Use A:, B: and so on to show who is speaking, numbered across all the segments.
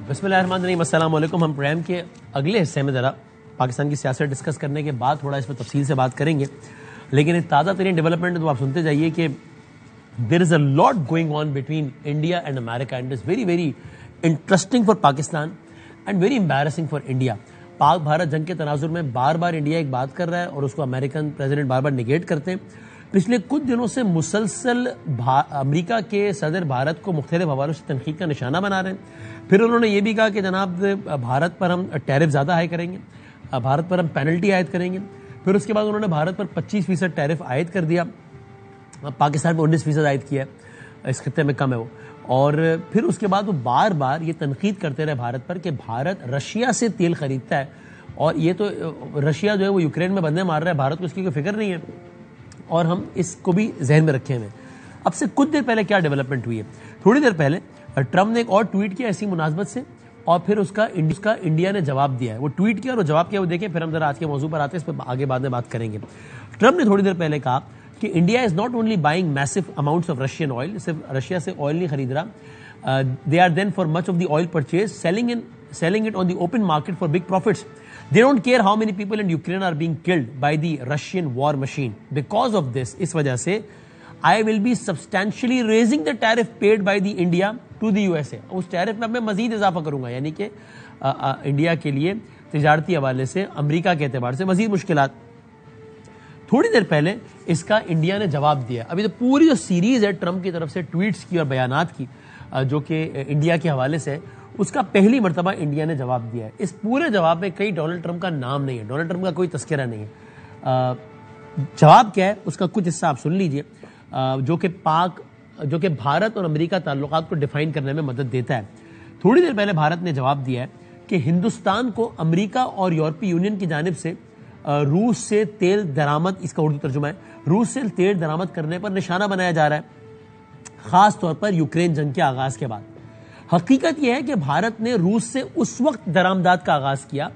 A: بسم اللہ الرحمن الرحیم، السلام علیکم. ہم پروگرام کے اگلے حصے میں ذرا پاکستان کی سیاست ڈسکس کرنے کے بعد تھوڑا اس میں تفصیل سے بات کریں گے، لیکن ایک تازہ ترین ڈیولپمنٹ تو آپ سنتے جائیے کہ there is a lot going on between India and America and it's very very interesting for Pakistan and very embarrassing for India. Pak Bharat جنگ کے تناظر میں بار بار انڈیا ایک بات کر رہا ہے اور اس کو امریکن پریزیڈنٹ بار بار نگیٹ کرتے ہیں. پچھلے کچھ دنوں سے مسلسل امریکہ کے صدر بھارت کو مختلف حوالوں سے تنقید کا نشانہ بنا رہے ہیں. پھر انہوں نے یہ بھی کہا کہ جناب بھارت پر ہم ٹیرف زیادہ ہائی کریں گے، بھارت پر ہم پینلٹی عائد کریں گے. پھر اس کے بعد انہوں نے بھارت پر 25% ٹیرف عائد کر دیا، پاکستان پہ 19% عائد کیا ہے، اس خطے میں کم ہے وہ. اور پھر اس کے بعد وہ بار بار یہ تنقید کرتے رہے بھارت پر کہ بھارت رشیا سے تیل خریدتا ہے اور یہ تو رشیا جو ہے وہ یوکرین میں بندے مار رہا ہے، بھارت کو اس کی کوئی فکر نہیں ہے اور ہم اس کو بھی ذہن میں رکھے ہوئے. اب سے کچھ دیر پہلے کیا ڈیولپمنٹ ہوئی ہے؟ تھوڑی دیر پہلے ٹرمپ نے ایک اور ٹویٹ کیا اسی مناسبت سے اور پھر اس کا انڈیا نے جواب دیا ہے. وہ ٹویٹ کیا اور وہ جواب کیا وہ دیکھیں، پھر ہم ذرا آج کے موضوع پر آتے ہیں، اس پہ آگے بعد میں بات کریں گے. ٹرمپ نے تھوڑی دیر پہلے کہا کہ India is not only buying massive amounts of Russian oil, صرف رشیا سے آئل نہیں خرید رہا. They are then for much of the oil purchase selling it on the open market for big profits. They don't care how many people in Ukraine are being killed by the Russian war machine. Because of this, اس وجہ سے I will be substantially raising the tariff paid by the India to the USA. اس tariff میں میں مزید اضافہ کروں گا، یعنی کہ انڈیا کے لیے تجارتی حوالے سے امریکہ کے اعتبار سے مزید مشکلات. تھوڑی دیر پہلے اس کا انڈیا نے جواب دیا. ابھی تو پوری جو سیریز ہے ٹرمپ کی طرف سے ٹویٹس کی اور بیانات کی جو کہ انڈیا کے حوالے سے، اس کا پہلی مرتبہ انڈیا نے جواب دیا ہے. اس پورے جواب میں کہیں ڈونلڈ ٹرمپ کا نام نہیں ہے، ڈونلڈ ٹرمپ کا کوئی تذکرہ نہیں ہے. جواب کیا ہے اس کا کچھ حصہ آپ سن لیجئے جو کہ بھارت اور امریکہ تعلقات کو ڈیفائن کرنے میں مدد دیتا ہے. تھوڑی دیر پہلے بھارت نے جواب دیا ہے کہ ہندوستان کو امریکہ اور یورپی یونین کی جانب سے روس سے تیل درآمد، اس کا اردو ترجمہ ہے، روس سے تیل درآمد کرنے پر نشانہ بنایا جا رہا ہے، خاص طور پر یوکرین جنگ کے آغاز کے بعد. حقیقت یہ ہے کہ بھارت نے روس سے اس وقت درآمدات کا آغاز کیا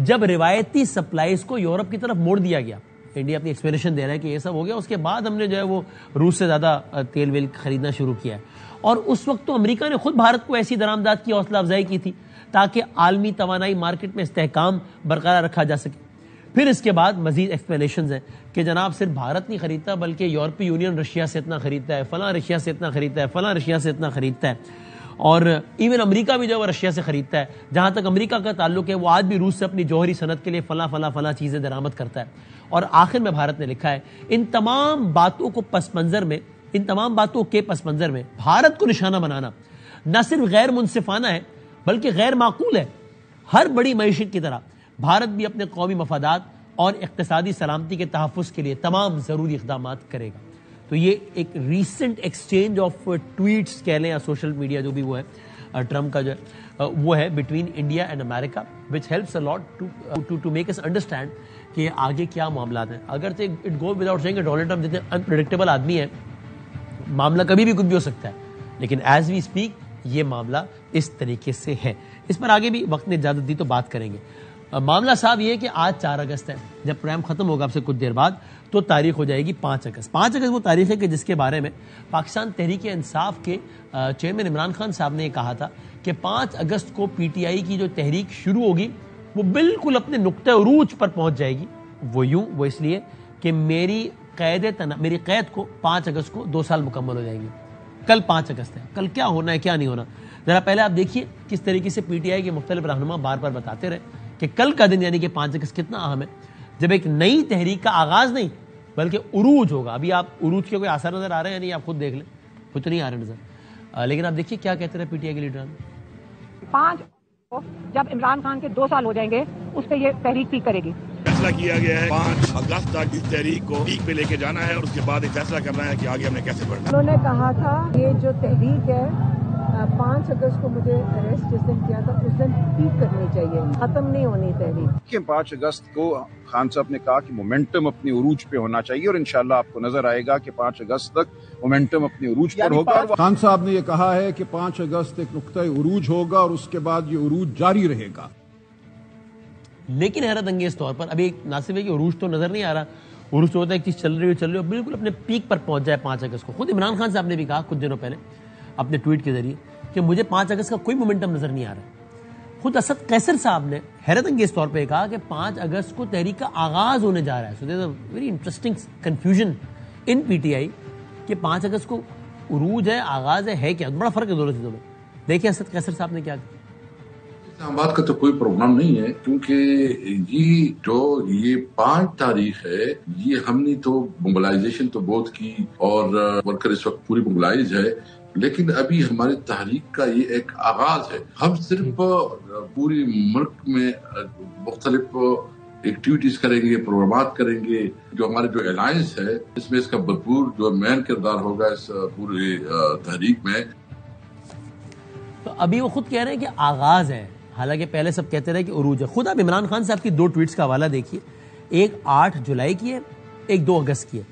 A: جب روایتی سپلائیز کو یورپ کی طرف موڑ دیا گیا. انڈیا اپنی ایکسپلینیشن دے رہا ہے کہ یہ سب ہو گیا، اس کے بعد ہم نے جو ہے وہ روس سے زیادہ تیل ویل خریدنا شروع کیا ہے. اور اس وقت تو امریکہ نے خود بھارت کو ایسی درآمدات کی حوصلہ افزائی کی تھی تاکہ عالمی توانائی مارکیٹ میں استحکام برقرار رکھا جا سکے. پھر اس کے بعد مزید ایکسپلینیشنز ہیں کہ جناب صرف بھارت نہیں خریدتا بلکہ یورپی یونین رشیا سے اتنا خریدتا ہے، فلاں رشیا سے اتنا خریدتا ہے، فلاں رشیا سے اتنا خریدتا ہے، اور ایون امریکہ بھی جو ہے وہ رشیا سے خریدتا ہے. جہاں تک امریکہ کا تعلق ہے وہ آج بھی روس سے اپنی جوہری صنعت کے لیے فلاں فلاں فلاں چیزیں درآمد کرتا ہے. اور آخر میں بھارت نے لکھا ہے ان تمام باتوں کے پس منظر میں بھارت کو نشانہ بنانا نہ صرف غیر منصفانہ ہے بلکہ غیر معقول ہے. ہر بڑی معیشت کی طرح بھارت بھی اپنے قومی مفادات اور اقتصادی سلامتی کے تحفظ کے لیے تمام ضروری اقدامات کرے گا. تو یہ ایک ریسنٹ ایکسچینج آف ٹویٹس کہہ لیں یا سوشل میڈیا جو بھی وہ ہے ٹرمپ کا جو ہے وہ ہے between India and America, which helps a lot to make us understand کہ آگے کیا معاملات ہیں. اگر اٹ گو وداؤٹ سیئنگ کہ ڈونلڈ ٹرمپ جتنے انپریڈکٹیبل آدمی ہے، معاملہ کبھی بھی کچھ بھی ہو سکتا ہے، لیکن ایز وی اسپیک یہ معاملہ اس طریقے سے ہے. اس پر آگے بھی وقت نے اجازت دی تو بات کریں گے. معاملہ صاحب یہ ہے کہ آج 4 اگست ہے، جب پروگرام ختم ہوگا اب سے کچھ دیر بعد تو تاریخ ہو جائے گی 5 اگست. 5 اگست وہ تاریخ ہے کہ جس کے بارے میں پاکستان تحریک انصاف کے چیئرمین عمران خان صاحب نے یہ کہا تھا کہ 5 اگست کو پی ٹی آئی کی جو تحریک شروع ہوگی وہ بالکل اپنے نقطہ عروج پر پہنچ جائے گی. وہ اس لیے کہ میری قید کو 5 اگست کو 2 سال مکمل ہو جائیں گے. کل 5 اگست ہے، کل کیا ہونا ہے کیا نہیں ہونا ذرا پہلے آپ دیکھیے کس طریقے سے پی ٹی آئی کے مختلف رہنما بار بار بتاتے رہے کہ کل کا دن یعنی کہ 5 اگست کتنا اہم ہے، جب ایک نئی تحریک کا آغاز نہیں بلکہ عروج ہوگا. ابھی آپ عروج کے کوئی آثار نظر آ رہے ہیں یا نہیں آپ خود دیکھ لیں، کچھ نہیں آ رہے نظر، لیکن آپ دیکھیے کیا کہتے رہے پی ٹی آئی کے لیڈران.
B: 5 جب عمران خان کے 2 سال ہو جائیں گے اس پہ یہ تحریک پیک کرے گی.
C: فیصلہ کیا گیا ہے 5 اگست تک اس تحریک کو پیک پہ لے کے جانا ہے اور اس کے بعد ایک فیصلہ کرنا ہے کہ آگے ہم نے کیسے بڑھنا.
D: انہوں نے کہا تھا یہ جو تحریک ہے 5 اگست کو مجھے اریسٹ جس دن کیا تھا اس دن پیک کرنی چاہیے، ختم نہیں ہونی تحریک.
E: 5 اگست کو خان صاحب نے کہا کہ مومنٹم اپنی عروج پہ ہونا چاہیے اور انشاءاللہ آپ کو نظر آئے گا کہ 5 اگست تک مومنٹم اپنی عروج پر ہوگا.
F: خان صاحب نے یہ کہا ہے کہ 5 اگست ایک نقطہ عروج ہوگا اور اس کے بعد یہ عروج جاری رہے گا.
A: لیکن حیرت انگیز طور پر ابھی نہ صرف ہے کہ عروج تو نظر نہیں آ رہا، عروج تو ہوتا ہے ایک چیز چل رہی ہو بالکل اپنے پیک پر پہنچ جائے 5 اگست کو. خود عمران خان صاحب نے بھی کہا کچھ دنوں پہلے اپنے ٹویٹ کے ذریعے کہ مجھے 5 اگست کا کوئی مومنٹم نظر نہیں آ رہا ہے. خود اسد قیصر صاحب نے حیرت انگیز طور پہ کہا کہ 5 اگست کو تحریک کا آغاز ہونے جا رہا ہے. So there is a very interesting confusion in P T I کہ 5 اگست کو عروج ہے, آغاز ہے کیا؟ بڑا فرق ہے دونوں چیزوں میں. دیکھیں اسد قیصر صاحب نے کیا کہا.
G: اسلام آباد کا تو کوئی پروگرام نہیں ہے, کیونکہ یہ 5 تاریخ ہے, یہ ہم نے تو موبلائزیشن تو بہت کی اور ورکر اس وقت پوری موبلائز ہے, لیکن ابھی ہماری تحریک کا یہ ایک آغاز ہے. ہم صرف پوری ملک میں مختلف ایکٹیویٹیز کریں گے, پروگرامات کریں گے. جو ہمارے جو الائنس ہے اس میں اس کا بھرپور جو مین کردار ہوگا اس پوری تحریک میں.
A: تو ابھی وہ خود کہہ رہے ہیں کہ آغاز ہے, حالانکہ پہلے سب کہتے رہے کہ عروج ہے. خود آپ عمران خان صاحب کی 2 ٹویٹس کا حوالہ دیکھیے, ایک 8 جولائی کی ہے, ایک 2 اگست کی ہے.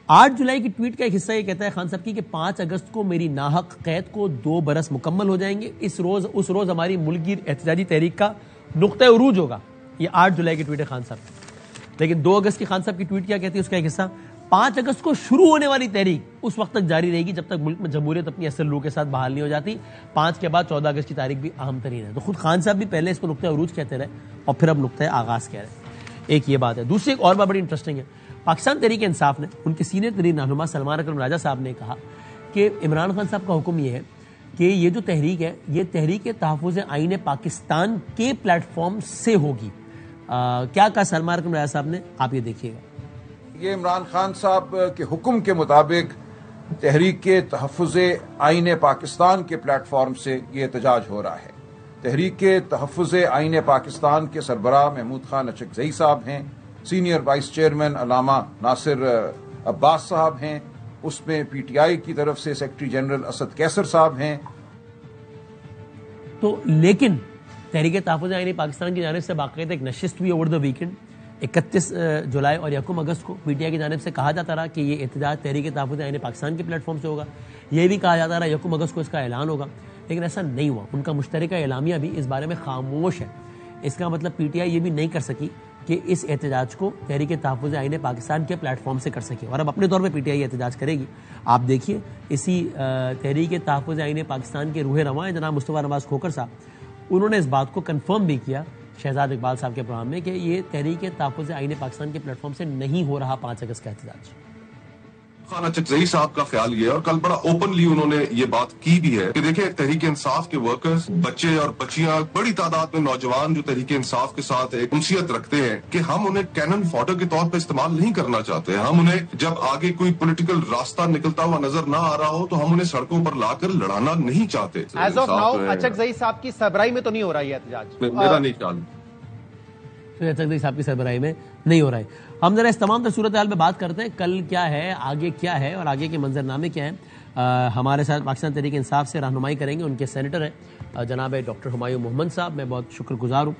A: 8 جولائی کی ٹویٹ کا ایک حصہ یہ کہتا ہے خان صاحب کی کہ 5 اگست کو میری ناحق قید کو 2 برس مکمل ہو جائیں گے. اس روز ہماری ملکی احتجاجی تحریک کا نقطہ عروج ہوگا. یہ 8 جولائی کی ٹویٹ ہے خان صاحب. لیکن 2 اگست کی خان صاحب کی ٹویٹ کیا کہتی ہے, اس کا ایک حصہ 5 اگست کو شروع ہونے والی تحریک اس وقت تک جاری رہے گی جب تک ملک میں جمہوریت اپنی اصل روح کے ساتھ بحال نہیں ہو جاتی. 5 کے بعد 14 اگست کی تاریخ بھی اہم ترین ہے. تو خود خان صاحب بھی پہلے اس کو نقطہ عروج کہتے رہے اور پھر اب نقطہ آغاز کہہ رہے ہیں. ایک یہ بات ہے. دوسری ایک اور بات بڑی انٹرسٹنگ ہے, پاکستان تحریک انصاف نے ان کے سینئر ترین رہنما سلمان اکرم راجہ صاحب نے کہا کہ عمران خان صاحب کا حکم یہ ہے کہ یہ جو تحریک ہے یہ تحریک تحفظ آئین پاکستان کے پلیٹ فارم سے ہوگی. کیا کہا سلمان اکرم راجہ صاحب نے, آپ یہ دیکھیے گا.
F: یہ عمران خان صاحب کے حکم کے مطابق تحریک تحفظ آئین پاکستان کے پلیٹ فارم سے یہ احتجاج ہو رہا ہے. تحریک تحفظ آئین پاکستان کے سربراہ محمود خان اچکزئی صاحب ہیں, سینئر وائس چیئرمین علامہ ناصر عباس صاحب ہیں, اس میں پی ٹی آئی کی طرف سے سیکرٹری جنرل اسد قیصر صاحب ہیں.
A: تو لیکن تحریک تحفظ آئین پاکستان کی جانب سے باقاعدہ ایک نشست ہوئی اوور دا ویکنڈ 31 جولائی اور 1 اگست کو. پی ٹی آئی کی جانب سے کہا جاتا رہا کہ یہ احتجاج تحریک تحفظ آئین پاکستان کے پلیٹ فارم سے ہوگا. یہ بھی کہا جاتا رہا 1 اگست کو اس کا اعلان ہوگا, لیکن ایسا نہیں ہوا. ان کا مشترکہ اعلامیہ بھی اس بارے میں خاموش ہے. اس کا مطلب پی ٹی آئی یہ بھی نہیں کر سکی کہ اس احتجاج کو تحریک تحفظ آئین پاکستان کے پلیٹ فارم سے کر سکے, اور اب اپنے طور پہ پی ٹی آئی احتجاج کرے گی. آپ دیکھیے اسی تحریک تحفظ آئین پاکستان کے روح رواں جناب مصطفیٰ نواز کھوکھر صاحب, انہوں نے اس بات کو کنفرم بھی کیا شہزاد اقبال صاحب کے پروگرام میں کہ یہ تحریک تحفظ آئین پاکستان کے پلیٹ فارم سے نہیں ہو رہا 5 اگست کا احتجاج.
H: خان اچکزئی صاحب کا خیال یہ ہے, اور کل بڑا اوپنلی انہوں نے یہ بات کی بھی ہے کہ دیکھیں تحریک انصاف کے ورکرز, بچے اور بچیاں, بڑی تعداد میں نوجوان جو تحریک انصاف کے ساتھ ایک انسیت رکھتے ہیں کہ ہم انہیں کینن فوڈر کے طور پہ استعمال نہیں کرنا چاہتے. ہم انہیں جب آگے کوئی پولیٹیکل راستہ نکلتا ہوا نظر نہ آ رہا ہو تو ہم انہیں سڑکوں پر لا کر لڑانا نہیں چاہتے.
I: ایز آف ناؤ اچکزئی صاحب کی سربراہی میں تو نہیں ہو رہا یہ احتجاج,
H: میرا نہیں خیال.
A: اچکزئی صاحب کی سربراہی میں نہیں ہو رہا ہے. ہم ذرا اس تمام تر صورتحال پہ بات کرتے ہیں. کل کیا ہے, آگے کیا ہے, اور آگے کے منظرنامے کیا ہیں. ہمارے ساتھ پاکستان تحریک انصاف سے رہنمائی کریں گے ان کے سینیٹر ہیں جناب ڈاکٹر ہمایوں محمد صاحب. میں بہت شکر گزار ہوں.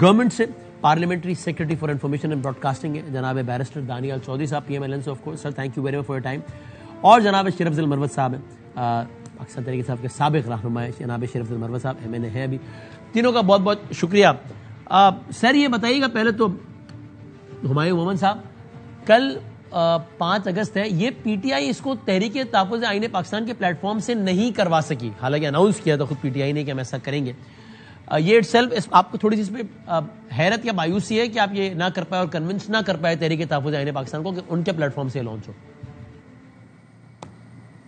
A: گورنمنٹ سے parliamentary secretary for information and broadcasting ہے جناب barrister Daniyal Chaudhry sahab, P M L N سے of course. Sir thank you very much for your time. اور جناب شریف افضل مروت صاحب ہیں پاکستان تحریک انصاف کے سابق رہنما ہیں جناب شریف افضل مروت صاحب, ایم این اے ہیں ابھی. تینوں کا بہت بہت شکریہ. سر یہ بتائیے گا پہلے تو ہمایوں محمد صاحب, کل 5 اگست ہے, یہ پی ٹی آئی اس کو تحریک تحفظ آئین پاکستان کے پلیٹ فارم سے نہیں کروا سکی, حالانکہ اناؤنس کیا تھا خود پی ٹی آئی نے کہ ہم ایسا کریں گے. یہ اٹ سیلف آپ کو تھوڑی سی اس پہ حیرت یا مایوسی ہے کہ آپ یہ نہ کر پائے اور کنونس نہ کر پائے تحریک تحفظ آئین پاکستان کو کہ ان کے پلیٹ فارم سے لانچ ہو.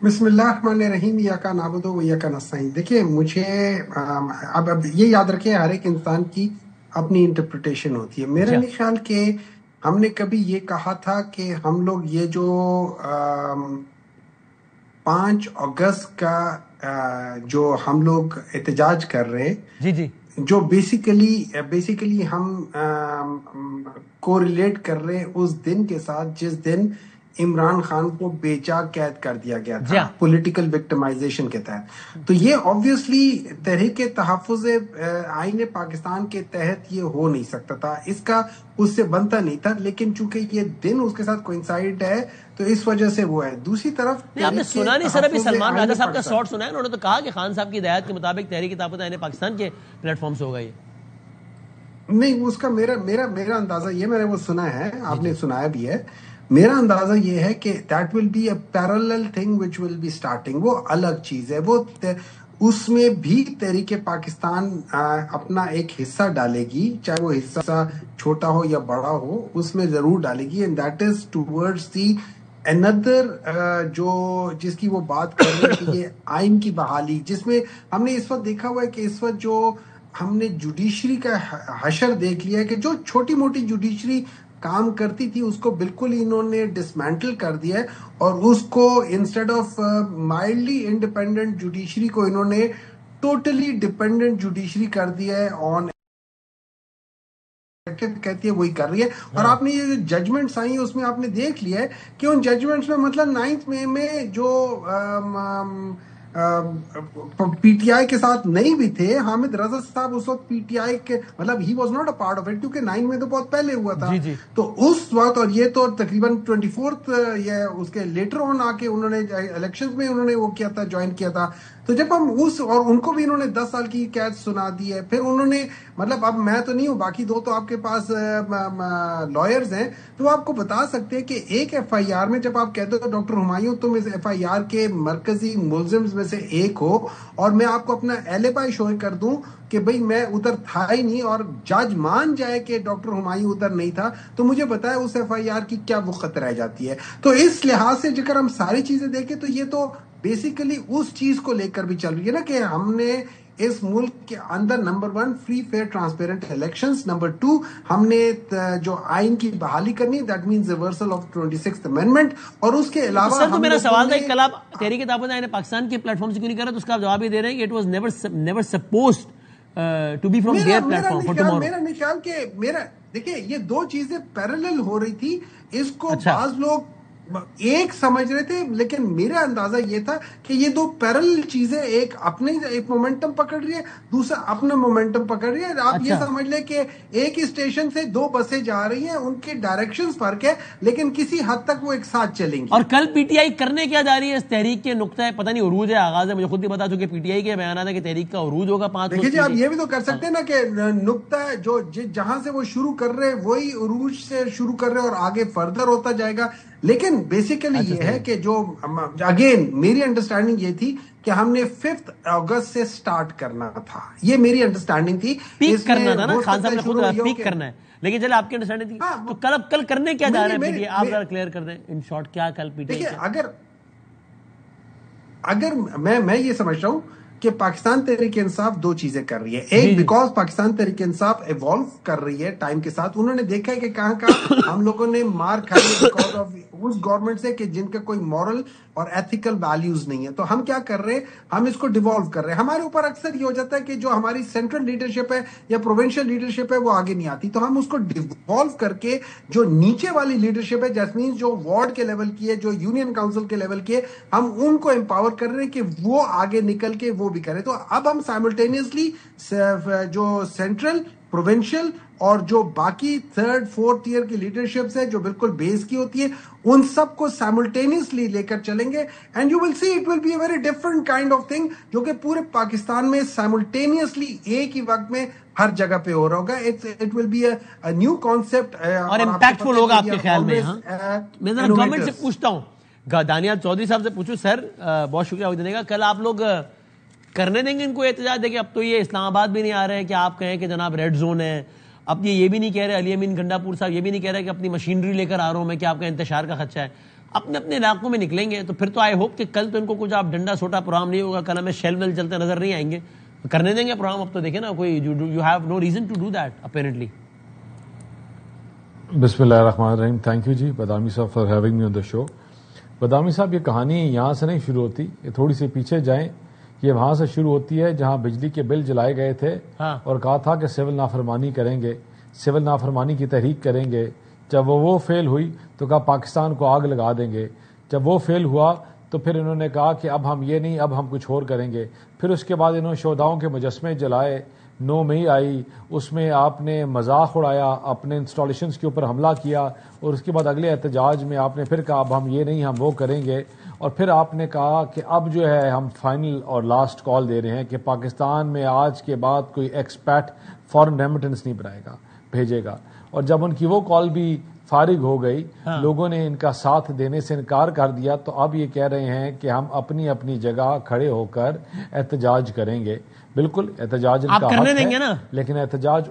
J: بسم اللہ الرحمن الرحیم. ایاک نعبد و ایاک نستعین. دیکھیے مجھے اب یہ یاد رکھیں ہر ایک انسان کی اپنی انٹرپریٹیشن ہوتی ہے. میرا نہیں خیال کہ ہم نے کبھی یہ کہا تھا کہ ہم لوگ یہ جو 5 اگست کا جو ہم لوگ احتجاج کر رہے ہیں, جو بیسیکلی ہم کوریلیٹ کر رہے ہیں اس دن کے ساتھ جس دن عمران خان کو بے جا قید کر دیا گیا تھا پولیٹیکل وکٹمائزیشن کے تحت. تو یہ آبویسلی تحریک تحفظ آئین پاکستان کے تحت یہ ہو نہیں سکتا تھا, اس کا اس سے بنتا نہیں تھا, لیکن چونکہ یہ دن اس کے ساتھ کوئنسائڈ ہے تو اس وجہ سے وہ ہے. دوسری طرف
A: آپ نے سنا نہیں سر, ابھی سلمان راجہ صاحب کا شارٹ سنا ہے, انہوں نے تو کہا کہ خان صاحب کی ہدایت کے مطابق تحریک تحفظ آئین پاکستان کے پلیٹ فارم سے ہوگا. یہ
J: نہیں, اس کا میرا اندازہ یہ میں نے وہ سنا ہے, آپ نے سنایا بھی ہے. میرا اندازہ یہ ہے کہ that will be a parallel thing which will be starting. وہ الگ چیز ہے, اس میں بھی تحریک پاکستان اپنا ایک حصہ ڈالے گی، چاہے وہ حصہ چھوٹا ہو یا بڑا ہو، اس میں ضرور ڈالے گی. And that is towards the اندر جو جس کی وہ بات کر رہے ہیں کہ یہ آئین کی بحالی، جس میں ہم نے اس وقت دیکھا ہوا ہے کہ اس وقت جو ہم نے جوڈیشری کا حشر دیکھ لیا ہے کہ جو چھوٹی موٹی جوڈیشری کام کرتی تھی اس کو بالکل انہوں نے ڈسمینٹل کر دیا ہے، اور اس کو instead of mildly independent judiciary کو انہوں نے ٹوٹلی ڈیپینڈنٹ جوڈیشری کر دیا ہے آن کہتی ہے وہی کر رہی ہے. اور آپ نے یہ جو ججمنٹس آئی ہیں اس میں آپ نے دیکھ لیا ہے کہ ان ججمنٹس میں مطلب 9 مئی میں جو پی ٹی آئی کے ساتھ نہیں بھی تھے، حامد رضا صاحب اس وقت پی ٹی آئی کے مطلب he was not a part of it, کیونکہ 9 میں تو بہت پہلے ہوا تھا. تو اس وقت، اور یہ تو تقریباً 24 یا اس کے لیٹر آن آ کے انہوں نے الیکشنز میں انہوں نے وہ کیا تھا، جوائن کیا تھا. تو جب ہم اور ان کو بھی انہوں نے 10 سال کی قید سنا دی ہے. پھر انہوں نے مطلب اب میں تو نہیں ہوں، باقی 2 تو آپ کے پاس لائرز ہیں، تو آپ کو بتا سکتے ہیں کہ ایک ایف آئی آر میں جب آپ کہتے ہو ڈاکٹر ہمایوں تم اس ایف آئی آر کے مرکزی ملزمز میں سے ایک ہو، اور میں آپ کو اپنا ایلیبائی شو کر دوں کہ بھئی میں ادھر تھا ہی نہیں، اور جج مان جائے کہ ڈاکٹر ہمایوں ادھر نہیں تھا، تو مجھے بتائے اس ایف آئی آر کی کیا وقت رہ جاتی ہے. تو اس لحاظ سے اگر ہم ساری چیزیں دیکھیں تو یہ تو بیسیکلی اس چیز کو لے کر بھی چل رہی ہے نا کہ ہم نے اس ملک کے اندر number 1 free fair transparent elections, number 2 ہم نے جو آئین کی بحالی کرنی، that means reversal of 26th amendment. اور اس کے علاوہ
A: سر تو میرا سوال تھا کہ کل آپ تحریک تحفظ آئین پاکستان کے پلیٹ فارم سے کیوں نہیں کر رہے، تو اس کا آپ جواب یہ دے رہے ہیں کہ it was never supposed to be from their platform for tomorrow.
J: میرا نہیں خیال کہ دیکھیں یہ 2 چیزیں پیرالل ہو رہی تھی، اس کو بعض لوگ ایک سمجھ رہے تھے، لیکن میرا اندازہ یہ تھا کہ یہ 2 پیرالل چیزیں، ایک اپنے ایک مومنٹم پکڑ رہی ہے، دوسرا اپنا مومنٹم پکڑ رہی ہے. آپ یہ سمجھ لیں کہ ایک ہی اسٹیشن سے 2 بسیں جا رہی ہیں، ان کے ڈائریکشنز فرق ہے، لیکن کسی حد تک وہ ایک ساتھ چلیں گی.
A: اور کل پی ٹی آئی کرنے کیا جا رہی ہے اس تحریک کے نقطہ پتہ نہیں عروج ہے، آغاز ہے، مجھے خود نہیں پتا، چونکہ پی ٹی آئی کے بیانات ہے کہ تحریک کا عروج ہوگا 5.
J: دیکھیے جی، آپ یہ بھی تو کر سکتے ہیں نا کہ نقطہ جو جہاں سے وہ شروع کر رہے وہی عروج سے شروع کر رہے اور آگے فردر ہوتا جائے گا. لیکن بیسیکلی یہ ہے کہ جو اگین میری انڈرسٹینڈنگ یہ تھی کہ ہم نے 5 اگست سے سٹارٹ کرنا تھا، یہ میری انڈرسٹینڈنگ تھی.
A: پیک کرنا تھا نا، خان صاحب نے خود پیک کرنا ہے، لیکن چلے آپ کی انڈرسٹینڈنگ تھی. تو کل کرنے کیا جا رہے ہیں پی ٹی آئی، آپ ذرا کلیئر کر دیں ان شارٹ کیا کل پی ٹی آئی.
J: دیکھیے اگر میں یہ سمجھ رہا ہوں کہ پاکستان تحریک انصاف 2 چیزیں کر رہی ہے. ایک بیکاز پاکستان تحریک انصاف ایوالو کر رہی ہے ٹائم کے ساتھ، انہوں نے دیکھا ہے کہ کہاں ہم لوگوں نے مار کھائی بیکاز آف اس گورنمنٹ سے کہ جن کا کوئی مورل اور ایتھیکل ویلیوز نہیں ہے. تو ہم کیا کر رہے ہیں، ہم اس کو ڈیوالو کر رہے ہیں. ہمارے اوپر اکثر یہ ہو جاتا ہے کہ جو ہماری سینٹرل لیڈرشپ ہے یا پروونشل لیڈرشپ ہے وہ آگے نہیں آتی، تو ہم اس کو ڈیوالو کر کے جو نیچے والی لیڈرشپ ہے، جیس مینس جو وارڈ کے لیول کی ہے، جو یونین کاؤنسل کے لیول کی ہے، ہم ان کو امپاور کر رہے ہیں کہ وہ آگے نکل کے وہ بھی کریں. تو اب ہم سائملٹینیسلی جو سینٹرل، پروونشل اور جو باقی 3rd 4th ایئر کی لیڈرشپس ہے جو بالکل بیس کی ہوتی ہے، ان سب کو سائملٹینیسلی لے کر چلیں گے. And you will see it will be a very different kind of thing, جو کہ پورے پاکستان میں سائملٹینیسلی ایک ہی وقت میں ہر جگہ پہ ہو رہا ہوگا. It will be a new concept
A: اور امپیکٹفل ہوگا آپ کے خیال میں. میں ذرا گورنمنٹ سے پوچھتا ہوں، دانیال چودھری صاحب سے پوچھوں. سر بہت شکریہ وقت دینے کا. کل آپ لوگ کرنے دیں گے ان کو احتجاج؟ دیکھیں اب تو یہ اسلام آباد بھی نہیں آ رہے کہ آپ کہیں کہ جناب ریڈ زون ہے. اب یہ بھی نہیں کہہ رہے، علی امین گھنڈا پور صاحب یہ بھی نہیں کہہ رہے کہ اپنی مشینری لے کر آ رہا ہوں میں کہ آپ کا انتشار کا خدشہ ہے. اپنے اپنے علاقوں میں نکلیں گے تو پھر تو آئی ہوپ کہ کل تو ان کو کچھ آپ ڈنڈا سوٹا پروگرام نہیں ہوگا، کل ہمیں شیل ویل چلتے نظر نہیں آئیں گے. کرنے دیں گے پروگرام؟ اب تو دیکھیں نا، کوئی you have no reason to do that apparently.
K: بسم اللہ الرحمن الرحیم. تھینک یو جی بادامی صاحب فار ہیونگ می آن دا شو. بادامی صاحب یہ کہانی یہاں سے نہیں شروع ہوتی، یہ تھوڑی سی پیچھے جائیں. یہ وہاں سے شروع ہوتی ہے جہاں بجلی کے بل جلائے گئے تھے اور کہا تھا کہ سول نافرمانی کریں گے، سول نافرمانی کی تحریک کریں گے. جب وہ فیل ہوئی تو کہا پاکستان کو آگ لگا دیں گے. جب وہ فیل ہوا تو پھر انہوں نے کہا کہ اب ہم یہ نہیں، اب ہم کچھ اور کریں گے. پھر اس کے بعد انہوں نے شہداؤں کے مجسمے جلائے. 9 مئی آئی، اس میں آپ نے مذاق اڑایا، اپنے انسٹالیشنز کے اوپر حملہ کیا، اور اس کے بعد اگلے احتجاج میں آپ نے پھر کہا اب ہم یہ نہیں، ہم وہ کریں گے. اور پھر آپ نے کہا کہ اب جو ہے ہم فائنل اور لاسٹ کال دے رہے ہیں کہ پاکستان میں آج کے بعد کوئی ایکسپیٹ فارن ریمیٹنس نہیں بھیجے گا. اور جب ان کی وہ کال بھی فارغ ہو گئی, لوگوں نے ان کا ساتھ دینے سے انکار کر دیا, تو اب یہ کہہ رہے ہیں کہ ہم اپنی اپنی جگہ کھڑے ہو کر احتجاج کریں گے. بالکل احتجاج ان کا حق ہے, لیکن احتجاج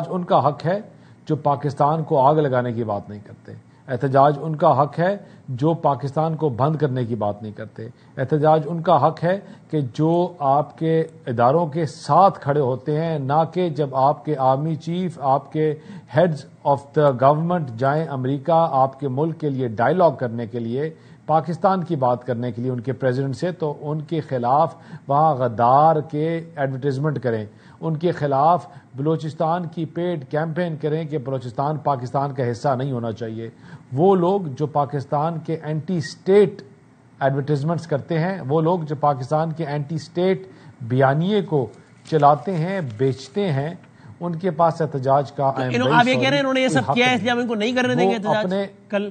K: ان کا حق ہے جو پاکستان کو آگ لگانے کی بات نہیں کرتے. احتجاج ان کا حق ہے جو پاکستان کو بند کرنے کی بات نہیں کرتے. احتجاج ان کا حق ہے کہ جو آپ کے اداروں کے ساتھ کھڑے ہوتے ہیں, نہ کہ جب آپ کے آرمی چیف, آپ کے ہیڈز آف دا گورنمنٹ جائیں امریکہ آپ کے ملک کے لیے ڈائیلاگ کرنے کے لیے, پاکستان کی بات کرنے کے لیے ان کے پریزیڈنٹ سے, تو ان کے خلاف وہاں غدار کے ایڈورٹیزمنٹ کریں, ان کے خلاف بلوچستان کی پیڈ کیمپین کریں کہ بلوچستان پاکستان کا حصہ نہیں ہونا چاہیے. وہ لوگ جو پاکستان کے اینٹی اسٹیٹ ایڈورٹیزمنٹس کرتے ہیں, وہ لوگ جو پاکستان کے اینٹی اسٹیٹ بیانیے کو چلاتے ہیں, بیچتے ہیں, ان کے پاس احتجاج کا
A: آپ یہ کہہ رہے ہیں انہوں نے یہ سب کیا ہے اس لیے ہم ان کو نہیں کرنے دیں گے احتجاج کل؟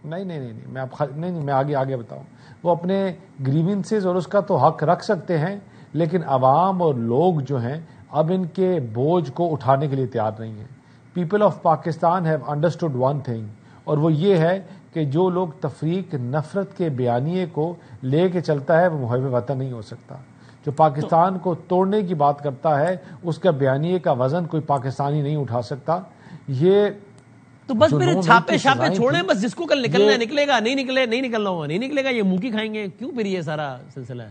K: نہیں, میں آگے بتاؤں. وہ اپنے گریونسز اور اس کا تو حق رکھ سکتے ہیں, لیکن عوام اور لوگ جو ہیں اب ان کے بوجھ کو اٹھانے کے لیے تیار نہیں ہیں. People of Pakistan have understood one thing, اور وہ یہ ہے کہ جو لوگ تفریق نفرت کے بیانیے کو لے کے چلتا ہے وہ محب وطن نہیں ہو سکتا. جو پاکستان کو توڑنے کی بات کرتا ہے اس کا بیانیے کا وزن کوئی پاکستانی نہیں اٹھا سکتا. یہ
A: تو بس پھر چھاپے چھوڑیں, بس جس کو کل نکلنا ہے نکلے گا, نہیں نکلنا ہوگا نہیں نکلے گا, یہ منہ کی کھائیں گے. کیوں پھر یہ سارا سلسلہ ہے؟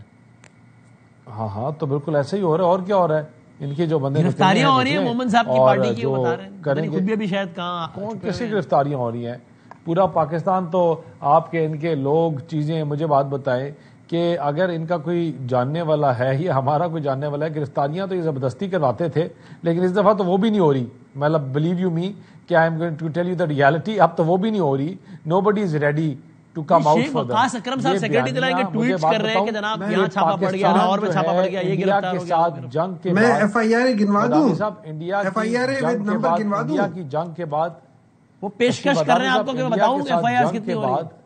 K: ہاں تو بالکل ایسا ہی ہو رہا ہے. اور کیا ہو رہا ہے؟ ان کے جو بندے
A: گرفتاریاں ہو رہی ہیں مومن صاحب کی پارٹی کی, بتا رہے ہیں خود بھی شاید کہاں
K: کیسی گرفتاریاں ہو رہی ہیں. پورا پاکستان تو آپ کے ان کے لوگ چیزیں. مجھے بات بتائیں کہ اگر ان کا کوئی جاننے والا ہے یا ہمارا کوئی جاننے والا ہے, گرفتاریاں تو یہ زبردستی کرواتے تھے, لیکن اس دفعہ تو وہ بھی نہیں ہو رہی. مطلب بلیو یو می کہ I am going to tell you the reality, اب تو وہ بھی نہیں ہو رہی. Nobody is ready to come out for that.
A: Waqas Akram صاحب سیکریٹری دلائیں گے ٹویٹس کر رہے ہیں کہ جناب یہاں چھاپا پڑ گیا, لاہور میں چھاپا پڑ گیا, یہ گرفتار ہو گیا.
K: جنگ کے
J: میں ایف آئی آر گنوا دوں,
K: انڈیا کی جنگ کے بعد
A: وہ پیشکش کر رہے ہیں آپ کو کہ میں بتاؤں ایف آئی آر کتنی ہو رہی ہے.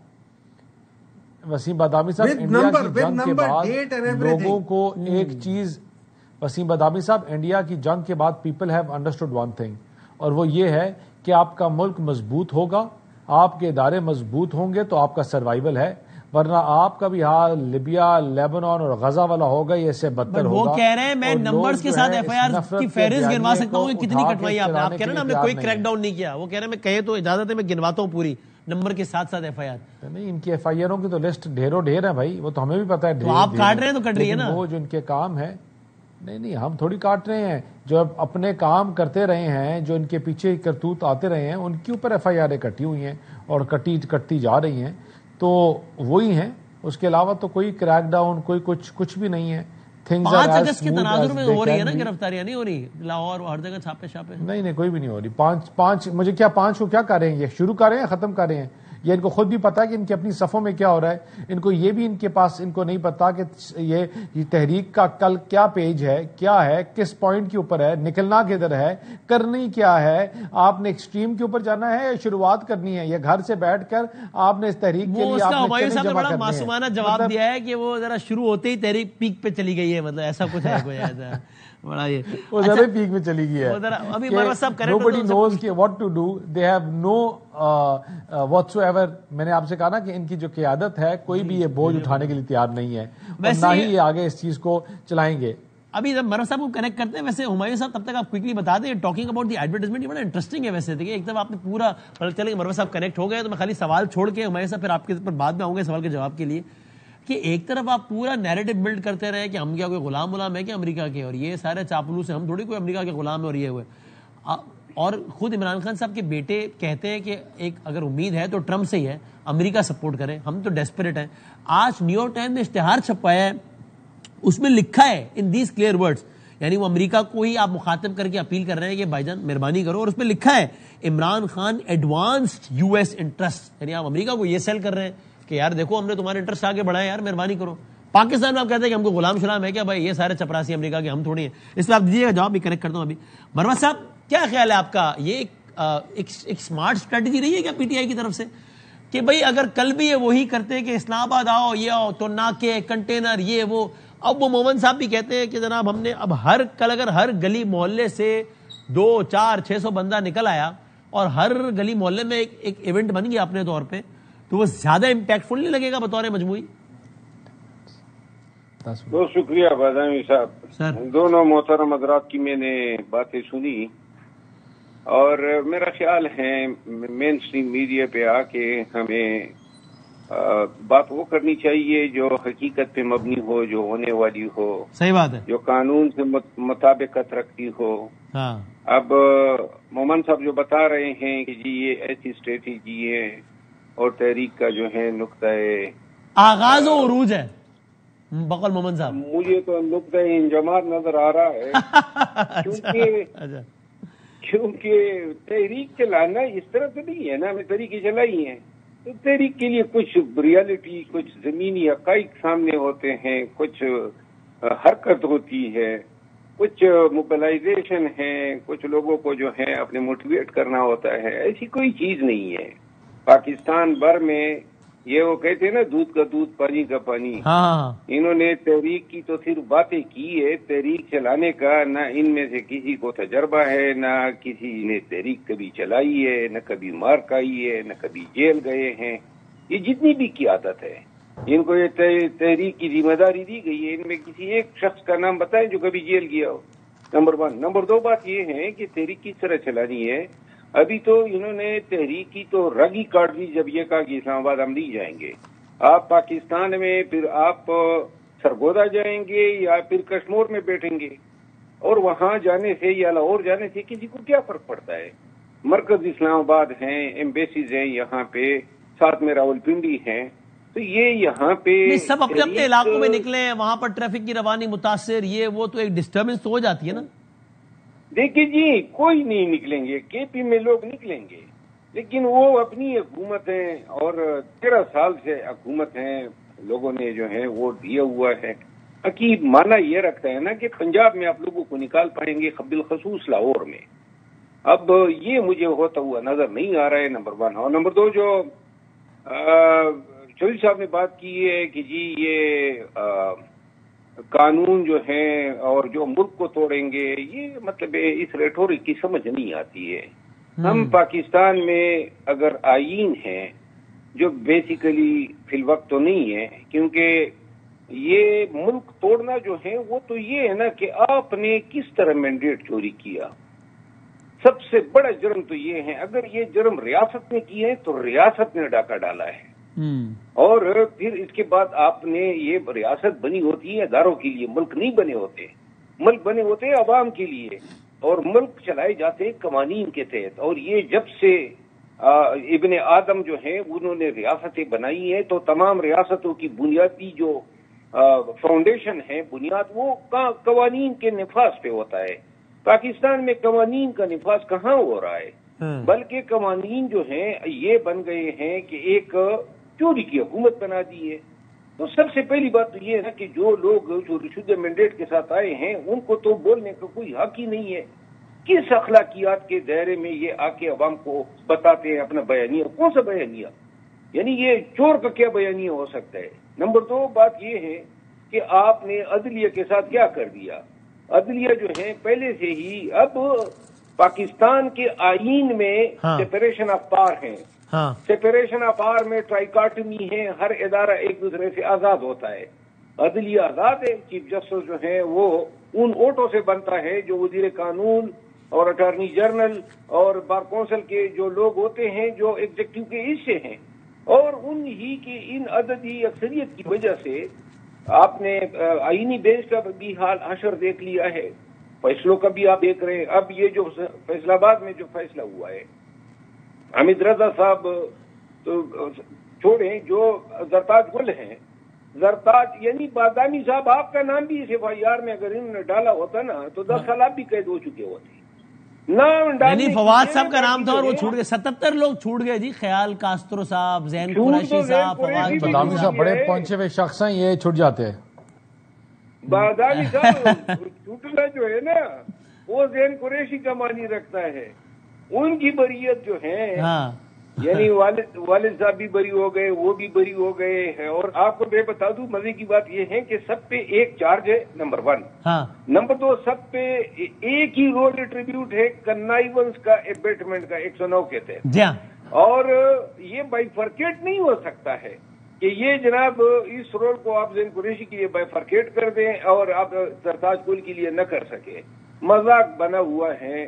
K: وسیم بادامی صاحب انڈیا کی جنگ کے بعد لوگوں کو ایک چیز, وسیم بادامی صاحب انڈیا کی جنگ کے بعد people have understood one thing, اور وہ یہ ہے کہ آپ کا ملک مضبوط ہوگا, آپ کے ادارے مضبوط ہوں گے تو آپ کا سروائیول ہے, ورنہ آپ کا بھی حال لیبیا, لیبنان اور غزہ والا ہوگا, یہ اس سے بدتر ہوگا.
A: وہ کہہ رہے ہیں میں نمبرز کے ساتھ ایف آئی آر کی فہرست گنوا سکتا ہوں کہ کتنی کٹوائی آپ کہہ رہے ہیں نا ہم نے کوئی کریک ڈاؤن نہیں کیا. وہ کہہ رہے ہیں میں کہے تو اجازت ہے میں گنواتا ہوں پوری نمبر کے ساتھ ساتھ ایف آئی آر.
K: نہیں, ان کی ایف آئی آروں کی تو لسٹ ڈھیروں ڈھیر ہے بھائی, وہ تو ہمیں بھی پتا ہے.
A: آپ کاٹ رہے ہیں تو کٹ رہی ہے نا,
K: وہ جو ان کے کام ہے. نہیں ہم تھوڑی کاٹ رہے ہیں, جو اپنے کام کرتے رہے ہیں, جو ان کے پیچھے کرتوت آتے رہے ہیں, ان کے اوپر ایف آئی آریں کٹی ہوئی ہیں اور کٹتی جا رہی ہیں, تو وہی ہیں. اس کے علاوہ تو کوئی کریک ڈاؤن, کوئی کچھ بھی نہیں ہے.
A: 5 اگست کے تناظر میں ہو رہی ہے نا گرفتاریاں, نہیں ہو رہی لاہور ہر جگہ چھاپے.
K: نہیں کوئی بھی نہیں ہو رہی. 5 مجھے کیا 5 کو کیا کر رہے ہیں, یہ شروع کر رہے ہیں ختم کر رہے ہیں, یہ ان کو خود بھی پتا ہے کہ ان کی اپنی صفوں میں کیا ہو رہا ہے. ان کو یہ بھی ان کے پاس ان کو نہیں پتا کہ یہ تحریک کا کل کیا پیج ہے, کیا ہے, کس پوائنٹ کے اوپر ہے, نکلنا کدھر ہے, کرنی کیا ہے. آپ نے ایکسٹریم کے اوپر جانا ہے یا شروعات کرنی ہے, یا گھر سے بیٹھ کر آپ نے اس تحریک کے لیے
A: ہمایوں صاحب نے بڑا معصومانہ جواب دیا ہے کہ وہ ذرا شروع ہوتے ہی تحریک پیک پہ چلی گئی ہے, مطلب ایسا کچھ ہے کوئی ایسا بڑا یہ
K: وہ زیادہ پیک میں چلی گئی ہے.
A: ابھی مروت صاحب correct
K: nobody knows what to do, they have no whatsoever. میں نے آپ سے کہا نا کہ ان کی جو قیادت ہے کوئی بھی یہ بوجھ اٹھانے کے لیے تیار نہیں ہے, نہ ہی یہ آگے اس چیز کو چلائیں گے.
A: ابھی جب مروت صاحب کو کنیکٹ کرتے ہیں, ویسے ہمایوں صاحب تب تک آپ کوئکلی بتا دیں ٹاکنگ اباؤٹ دی ایڈورٹائزمنٹ, یہ بڑا انٹرسٹنگ ہے. ویسے دیکھیں ایک دفعہ آپ نے پورا چلے کہ مروت صاحب کنیکٹ ہو گئے, تو میں خالی سوال چھوڑ کے ہمایوں صاحب پھر آپ کے بعد میں آؤں گے سوال کے جواب کے لیے, کہ ایک طرف آپ پورا نیریٹو بلڈ کرتے رہے کہ ہم کیا کوئی غلام ہے کہ امریکہ کے, اور یہ سارے چاپلوس ہیں, ہم تھوڑی کوئی امریکہ کے غلام ہیں اور یہ ہوئے. اور خود عمران خان صاحب کے بیٹے کہتے ہیں کہ ایک اگر امید ہے تو ٹرمپ سے ہی ہے, امریکہ سپورٹ کرے, ہم تو ڈیسپریٹ ہیں. آج نیو یارک ٹائمز نے اشتہار چھپایا ہے, اس میں لکھا ہے ان دیز کلیئر ورڈز, یعنی وہ امریکہ کو ہی آپ مخاطب کر کے اپیل کر رہے ہیں کہ بھائی جان مہربانی کرو, اور اس میں لکھا ہے Imran Khan advanced U S interest, یعنی آپ امریکہ کو یہ سیل کر رہے ہیں کہ یار دیکھو ہم نے تمہارے انٹرسٹ آگے بڑھائے, یار مہربانی کرو. پاکستان میں آپ کہتے ہیں کہ ہم کو غلام شلام ہے کیا بھائی, یہ سارے چپراسی امریکہ کے, ہم تھوڑی ہیں. اس پہ آپ دیجیے گا جواب, بھی کنیکٹ کرتا ہوں ابھی. مروت صاحب کیا خیال ہے آپ کا, یہ ایک اسمارٹ اسٹریٹجی رہی ہے کیا پی ٹی آئی کی طرف سے, کہ بھائی اگر کل بھی یہ وہی کرتے کہ اسلام آباد آؤ, یہ آؤ تو ناکے کنٹینر یہ وہ, اب وہ مومن صاحب بھی کہتے ہیں کہ جناب ہم نے اب کل اگر ہر گلی محلے سے 200-400-600 بندہ نکل آیا اور ہر گلی محلے میں ایک ایونٹ بن گیا اپنے طور پہ, تو وہ زیادہ امپیکٹ فل نہیں لگے گا بطور مجموعی؟
L: بہت شکریہ بادامی صاحب. دونوں محترم حضرات کی میں نے باتیں سنی, اور میرا خیال ہے مین اسٹریم میڈیا پہ آ کے ہمیں بات وہ کرنی چاہیے جو حقیقت پہ مبنی ہو, جو ہونے والی ہو.
A: صحیح بات ہے.
L: جو قانون سے مطابقت رکھتی ہو. اب مومن صاحب جو بتا رہے ہیں کہ جی یہ ایسی اسٹریٹجی ہے اور تحریک کا جو ہے نقطۂ
A: آغاز و عروج ہے بقول مومن صاحب,
L: مجھے تو نقطۂ انجماد نظر آ رہا ہے. کیونکہ تحریک چلانا اس طرح تو نہیں ہے نا, ہمیں تحریکیں چلائی ہیں تو تحریک کے لیے کچھ ریالٹی, کچھ زمینی حقائق سامنے ہوتے ہیں, کچھ حرکت ہوتی ہے, کچھ موبلائزیشن ہے, کچھ لوگوں کو جو ہے اپنے موٹیویٹ کرنا ہوتا ہے. ایسی کوئی چیز نہیں ہے. پاکستان بھر میں یہ وہ کہتے ہیں نا دودھ کا دودھ پانی کا پانی, انہوں نے تحریک کی تو صرف باتیں کی ہے, تحریک چلانے کا نہ ان میں سے کسی کو تجربہ ہے, نہ کسی نے تحریک کبھی چلائی ہے, نہ کبھی مار کھائی ہے, نہ کبھی جیل گئے ہیں. یہ جتنی بھی قیادت ہے ان کو یہ تحریک کی ذمہ داری دی گئی ہے, ان میں کسی ایک شخص کا نام بتائیں جو کبھی جیل گیا ہو. نمبر 1. نمبر 2 بات یہ ہے کہ تحریک کس طرح چلانی ہے. ابھی تو انہوں نے تحریک کی تو رگ ہی کاٹ دی جب یہ کہا کہ اسلام آباد ہم نہیں جائیں گے. آپ پاکستان میں پھر آپ سرگودا جائیں گے یا پھر کشمور میں بیٹھیں گے, اور وہاں جانے سے یا لاہور جانے سے کسی کو کیا فرق پڑتا ہے. مرکز اسلام آباد ہیں, ایمبیسیز ہیں یہاں پہ, ساتھ میں راول پنڈی ہیں, تو یہ یہاں پہ
A: سب اپنے اپنے علاقوں میں نکلے, وہاں پر ٹریفک کی روانی متاثر, یہ وہ تو ایک ڈسٹربنس تو ہو جاتی ہے نا.
L: دیکھیے جی, کوئی نہیں نکلیں گے, کے پی میں لوگ نکلیں گے, لیکن وہ اپنی حکومت ہیں اور 13 سال سے حکومت ہیں, لوگوں نے جو ہے ووٹ دیا ہوا ہے. عقیب معنی یہ رکھتا ہے نا کہ پنجاب میں آپ لوگوں کو نکال پائیں گے, بالخصوص لاہور میں. اب یہ مجھے ہوتا ہوا نظر نہیں آ رہا ہے, نمبر 1. اور نمبر 2, جو چودھری صاحب نے بات کی ہے کہ جی یہ قانون جو ہیں اور جو ملک کو توڑیں گے, یہ مطلب اس ریٹورک کی سمجھ نہیں آتی ہے. ہم پاکستان میں اگر آئین ہے جو بیسیکلی فی الوقت تو نہیں ہے, کیونکہ یہ ملک توڑنا جو ہے وہ تو یہ ہے نا کہ آپ نے کس طرح مینڈیٹ چوری کیا. سب سے بڑا جرم تو یہ ہے, اگر یہ جرم ریاست نے کی ہے تو ریاست نے ڈاکہ ڈالا ہے, اور پھر اس کے بعد آپ نے یہ ریاست بنی ہوتی ہے اداروں کے لیے, ملک نہیں بنے ہوتے. ملک بنے ہوتے ہیں عوام کے لیے, اور ملک چلائے جاتے قوانین کے تحت. اور یہ جب سے ابن آدم جو ہیں انہوں نے ریاستیں بنائی ہیں, تو تمام ریاستوں کی بنیادی جو فاؤنڈیشن ہے, بنیاد, وہ قوانین کے نفاذ پہ ہوتا ہے. پاکستان میں قوانین کا نفاذ کہاں ہو رہا ہے, بلکہ قوانین جو ہیں یہ بن گئے ہیں کہ ایک چوری کی حکومت بنا دی ہے. تو سب سے پہلی بات تو یہ ہے کہ جو لوگ جو رشوت مینڈیٹ کے ساتھ آئے ہیں ان کو تو بولنے کا کوئی حق ہی نہیں ہے. کس اخلاقیات کے دائرے میں یہ آ کے عوام کو بتاتے ہیں اپنا بیانیہ؟ کون سا بیانیہ؟ یعنی یہ چور کا کیا بیانیہ ہو سکتا ہے؟ نمبر 2 بات یہ ہے کہ آپ نے عدلیہ کے ساتھ کیا کر دیا. عدلیہ جو ہے پہلے سے ہی, اب پاکستان کے آئین میں سیپریشن آف پاور ہیں, سیپریشن آف پاور میں ٹرائیکاٹمی ہے, ہر ادارہ ایک دوسرے سے آزاد ہوتا ہے. عدلیہ آزاد ہے, چیف جسٹس جو ہے وہ ان ووٹوں سے بنتا ہے جو وزیر قانون اور اٹارنی جنرل اور بار کونسل کے جو لوگ ہوتے ہیں جو ایگزیکٹو کے حصے ہیں, اور ان ہی کی ان عددی اکثریت کی وجہ سے آپ نے آئینی بینچ کا بھی حال حشر دیکھ لیا ہے, فیصلوں کا بھی آپ دیکھ رہے ہیں. اب یہ جو فیصلہ آباد میں جو فیصلہ ہوا ہے, حمید رضا صاحب تو چھوڑیں, جو زرتاج گل ہیں, زرتاج یعنی بادامی صاحب آپ کا نام بھی اس FIR میں اگر انہوں نے ڈالا ہوتا نا تو 10 سال آپ بھی قید ہو چکے ہوتے.
A: یعنی فواد صاحب کا نام تھا اور وہ چھوٹ گئے, 77 لوگ چھوٹ گئے جی. خیال کاسترو صاحب, زین قریشی صاحب, فواد
K: بادامی صاحب بڑے پہنچے ہوئے شخص ہیں, یہ چھوٹ جاتے ہیں.
L: بادامی صاحب چھوٹنا جو ہے نا وہ زین قریشی کا معنی رکھتا ہے. ان کی بریت جو ہے یعنی والد صاحب بھی بری ہو گئے, وہ بھی بری ہو گئے ہیں. اور آپ کو میں بتا دوں مزے کی بات یہ ہے کہ سب پہ ایک چارج ہے, نمبر 1. نمبر 2, سب پہ ایک ہی رول ایٹریبیوٹ ہے کنائیونس کا, ایبیٹمنٹ کا 109 کے تحت. اور یہ بائیفرکیٹ نہیں ہو سکتا ہے کہ یہ جناب اس رول کو آپ زین قریشی کے لیے بائیفرکیٹ کر دیں اور آپ سرتاج کل کے لیے نہ کر سکے. مذاق بنا ہوا ہے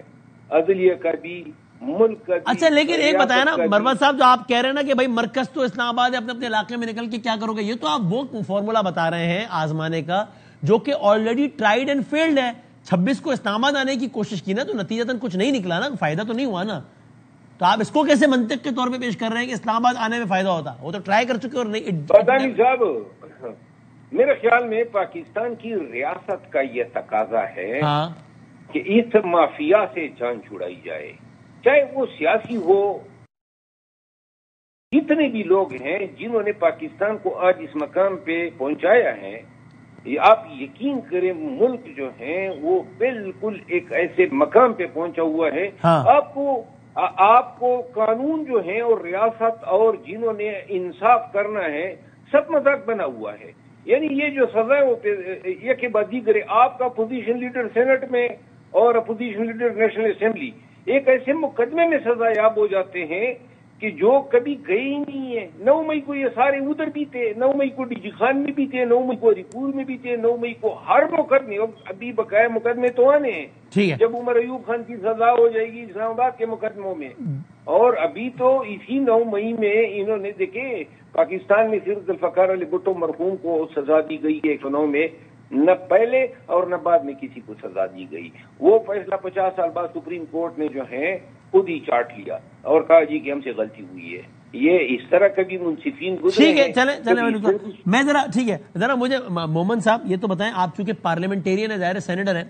L: عدلیہ کا بھی, ملک کا بھی.
A: اچھا لیکن ایک بتایا نا مروت صاحب, جو آپ کہہ رہے ہیں نا کہ بھائی مرکز تو اسلام آباد ہے, اپنے اپنے علاقے میں نکل کے کیا کرو گے, یہ تو آپ وہ فارمولا بتا رہے ہیں آزمانے کا جو کہ آلریڈی ٹرائیڈ اینڈ فیلڈ ہے. 26 کو اسلام آباد آنے کی کوشش کی نا, تو نتیجتاً کچھ نہیں نکلا نا, فائدہ تو نہیں ہوا نا. تو آپ اس کو کیسے منطق کے طور پہ پیش کر رہے ہیں کہ اسلام آباد آنے میں فائدہ ہوتا؟ وہ تو ٹرائی کر چکے اور نہیں.
L: بدامی صاحب, میرے خیال میں پاکستان کی ریاست کا یہ تقاضا ہے کہ اس مافیا سے جان چھڑائی جائے, چاہے وہ سیاسی ہو. جتنے بھی لوگ ہیں جنہوں نے پاکستان کو آج اس مقام پہ پہنچایا ہے, آپ یقین کریں ملک جو ہے وہ بالکل ایک ایسے مقام پہ پہنچا ہوا ہے. آپ کو قانون جو ہے اور ریاست اور جنہوں نے انصاف کرنا ہے سب مذاق بنا ہوا ہے. یعنی یہ جو سزا ہے یہ کہ بازی کرے, آپ کا اپوزیشن لیڈر سینٹ میں اور اپوزیشن لیڈر نیشنل اسمبلی ایک ایسے مقدمے میں سزا یاب ہو جاتے ہیں کہ جو کبھی گئے ہی نہیں ہے. 9 مئی کو یہ سارے ادھر بھی تھے, 9 مئی کو ڈی جی خان میں بھی تھے, 9 مئی کو علی میں بھی تھے, 9 مئی کو ہر مقدمے, ابھی بقایا مقدمے تو آنے ہیں. جب عمر ایوب خان کی سزا ہو جائے گی اسلام آباد کے مقدموں میں, اور ابھی تو اسی 9 مئی میں انہوں نے دیکھے پاکستان میں صرف ذوالفقار علی بھٹو مرحوم کو سزا دی گئی ہے 109 میں, نہ پہلے اور نہ بعد میں کسی کو سزا دی گئی. وہ فیصلہ 50 سال بعد سپریم کورٹ نے جو ہے خود ہی چاٹ لیا اور کہا جی کہ ہم سے غلطی ہوئی ہے. یہ اس طرح کبھی منصفین گزرے.
A: ٹھیک ہے, چلیں میں ذرا, ٹھیک ہے ذرا مجھے مومن صاحب یہ تو بتائیں, آپ چونکہ پارلیمنٹیرین ہے, ظاہر سینیٹر ہیں,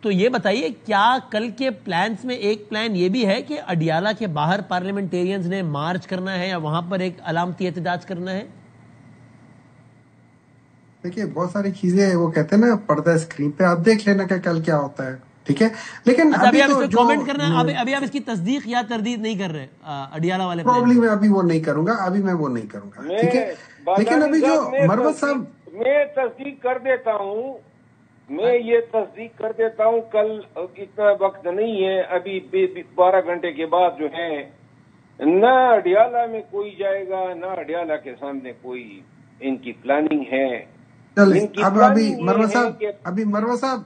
A: تو یہ بتائیے کیا کل کے پلانز میں ایک پلان یہ بھی ہے کہ اڈیالہ کے باہر پارلیمنٹیرینز نے مارچ کرنا ہے یا وہاں پر ایک علامتی احتجاج کرنا ہے؟
J: دیکھیے بہت ساری چیزیں وہ کہتے ہیں نا پردہ اسکرین پہ, آپ دیکھ لینا کہ کل کیا ہوتا ہے. ٹھیک ہے, لیکن
A: ابھی آپ اس پہ کامنٹ کرنا ہے, ابھی آپ اس کی تصدیق یا تردید نہیں کر رہے اڈیالہ والے
J: پرابلم میں, ابھی وہ نہیں کروں گا, ابھی میں وہ نہیں کروں گا. ٹھیک ہے, لیکن ابھی جو مروت صاحب,
L: میں تصدیق کر دیتا ہوں, میں یہ تصدیق کر دیتا ہوں, کل اتنا وقت نہیں ہے, ابھی 12 گھنٹے کے بعد جو ہے نہ اڈیالہ میں کوئی جائے گا, نہ اڈیالہ کے سامنے کوئی ان کی پلاننگ ہے.
J: اب ابھی مروت صاحب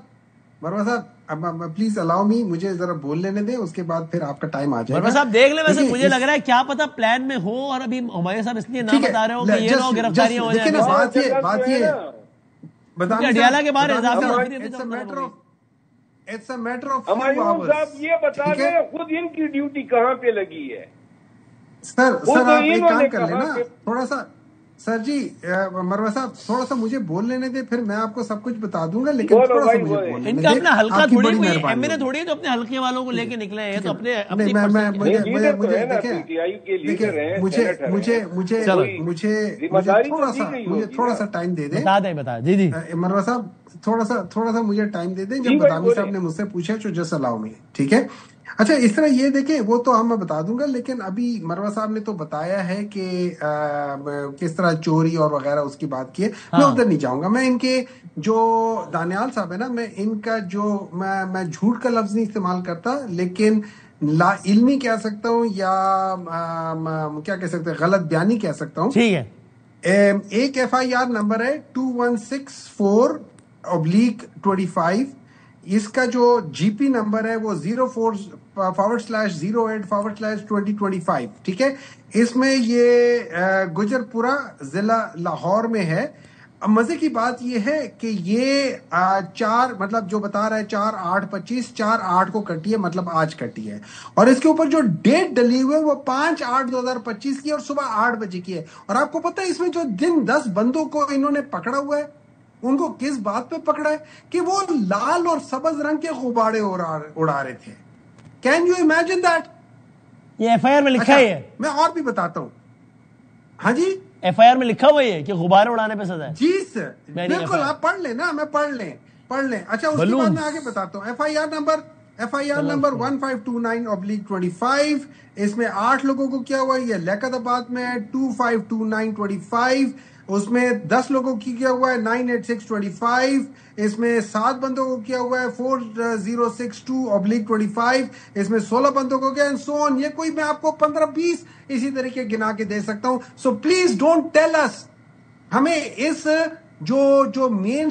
J: اب پلیز الاؤ می, مجھے ذرا بول لینے دیں, اس کے بعد پھر آپ کا ٹائم آ جائے گا.
A: مروت صاحب دیکھ لیں, ویسے مجھے لگ رہا ہے کیا پتا پلان میں ہو, اور ابھی ہمارے صاحب اس لیے نہ بتا رہے ہو کہ یہ لوگ گرفتاریاں ہو جائیں.
J: بات یہ
A: اڈیالہ کے باہر
L: ہمایوں صاحب یہ بتا دیں خود ان کی ڈیوٹی کہاں پہ لگی ہے.
J: سر آپ ایک کام کر لینا تھوڑا سا, سر جی مروت صاحب تھوڑا سا مجھے بول لینے دیں, پھر میں آپ کو سب کچھ بتا دوں گا, لیکن تھوڑا سا مجھے بول لینے دیں.
A: ان کا اپنا حلقہ تھوڑی, کوئی ایم این اے تھوڑی تو اپنے حلقے والوں کو لے کے نکلے ہیں, تو اپنے
J: مجھے تھوڑا سا ٹائم دے دیں.
A: بتا جی جی
J: مروت صاحب تھوڑا سا مجھے ٹائم دے دیں. جب بدامی صاحب نے مجھ سے پوچھا تو جسٹ الاؤ می. ٹھیک ہے, اچھا اس طرح یہ دیکھیں وہ تو میں بتا دوں گا, لیکن ابھی مروت صاحب نے تو بتایا ہے کہ کس طرح چوری اور وغیرہ اس کی بات کی ہے, میں ادھر نہیں جاؤں گا. میں ان کے جو دانیال صاحب ہے نا, میں ان کا جو میں جھوٹ کا لفظ نہیں استعمال کرتا, لیکن لا علمی کہہ سکتا ہوں یا کیا کہہ سکتے ہیں, غلط بیانی کہہ سکتا ہوں.
A: ٹھیک ہے,
J: ایک FIR نمبر ہے 2164/25, اس کا جو GP نمبر ہے وہ 04/08/2025. ٹھیک ہے, اس میں یہ گجر پورہ ضلع لاہور میں ہے. مزے کی بات یہ ہے کہ یہ 4 مطلب جو بتا رہا ہے 4/8/25 4/8 کو کٹی ہے, مطلب آج کٹی ہے, اور اس کے اوپر جو ڈیٹ ڈلی ہوئی ہے وہ 5/8/2025 کی اور صبح 8 بجے کی ہے. اور آپ کو پتہ ہے اس میں جو 10 بندوں کو انہوں نے پکڑا ہوا ہے, ان کو کس بات پہ پکڑا ہے کہ وہ لال اور سبز رنگ کے غبارے اڑا رہے تھے. Can you imagine that?
A: یہ FIR میں لکھا ہے.
J: میں اور بھی بتاتا ہوں. ہاں جی,
A: FIR میں لکھا ہوا ہے کہ غبارے اڑانے پہ سزا ہے.
J: جی سر بالکل, آپ پڑھ لیں نا, میں پڑھ لیں. اچھا اس کے بعد میں آگے بتاتا ہوں. FIR نمبر 1529/25 اس میں 8 لوگوں کو کیا ہوا ہے، یہ لیاقت آباد میں ہے 2529/25 اس میں 10 لوگوں کی کیا ہوا ہے 986/25 اس میں 7 بندوں کو کیا ہوا ہے 4062/25 اس میں 16 بندوں کو کیا سو آن، یہ کوئی میں آپ کو 15-20 اسی طریقے گنا کے دے سکتا ہوں. So please don't tell us, ہمیں اس جو مین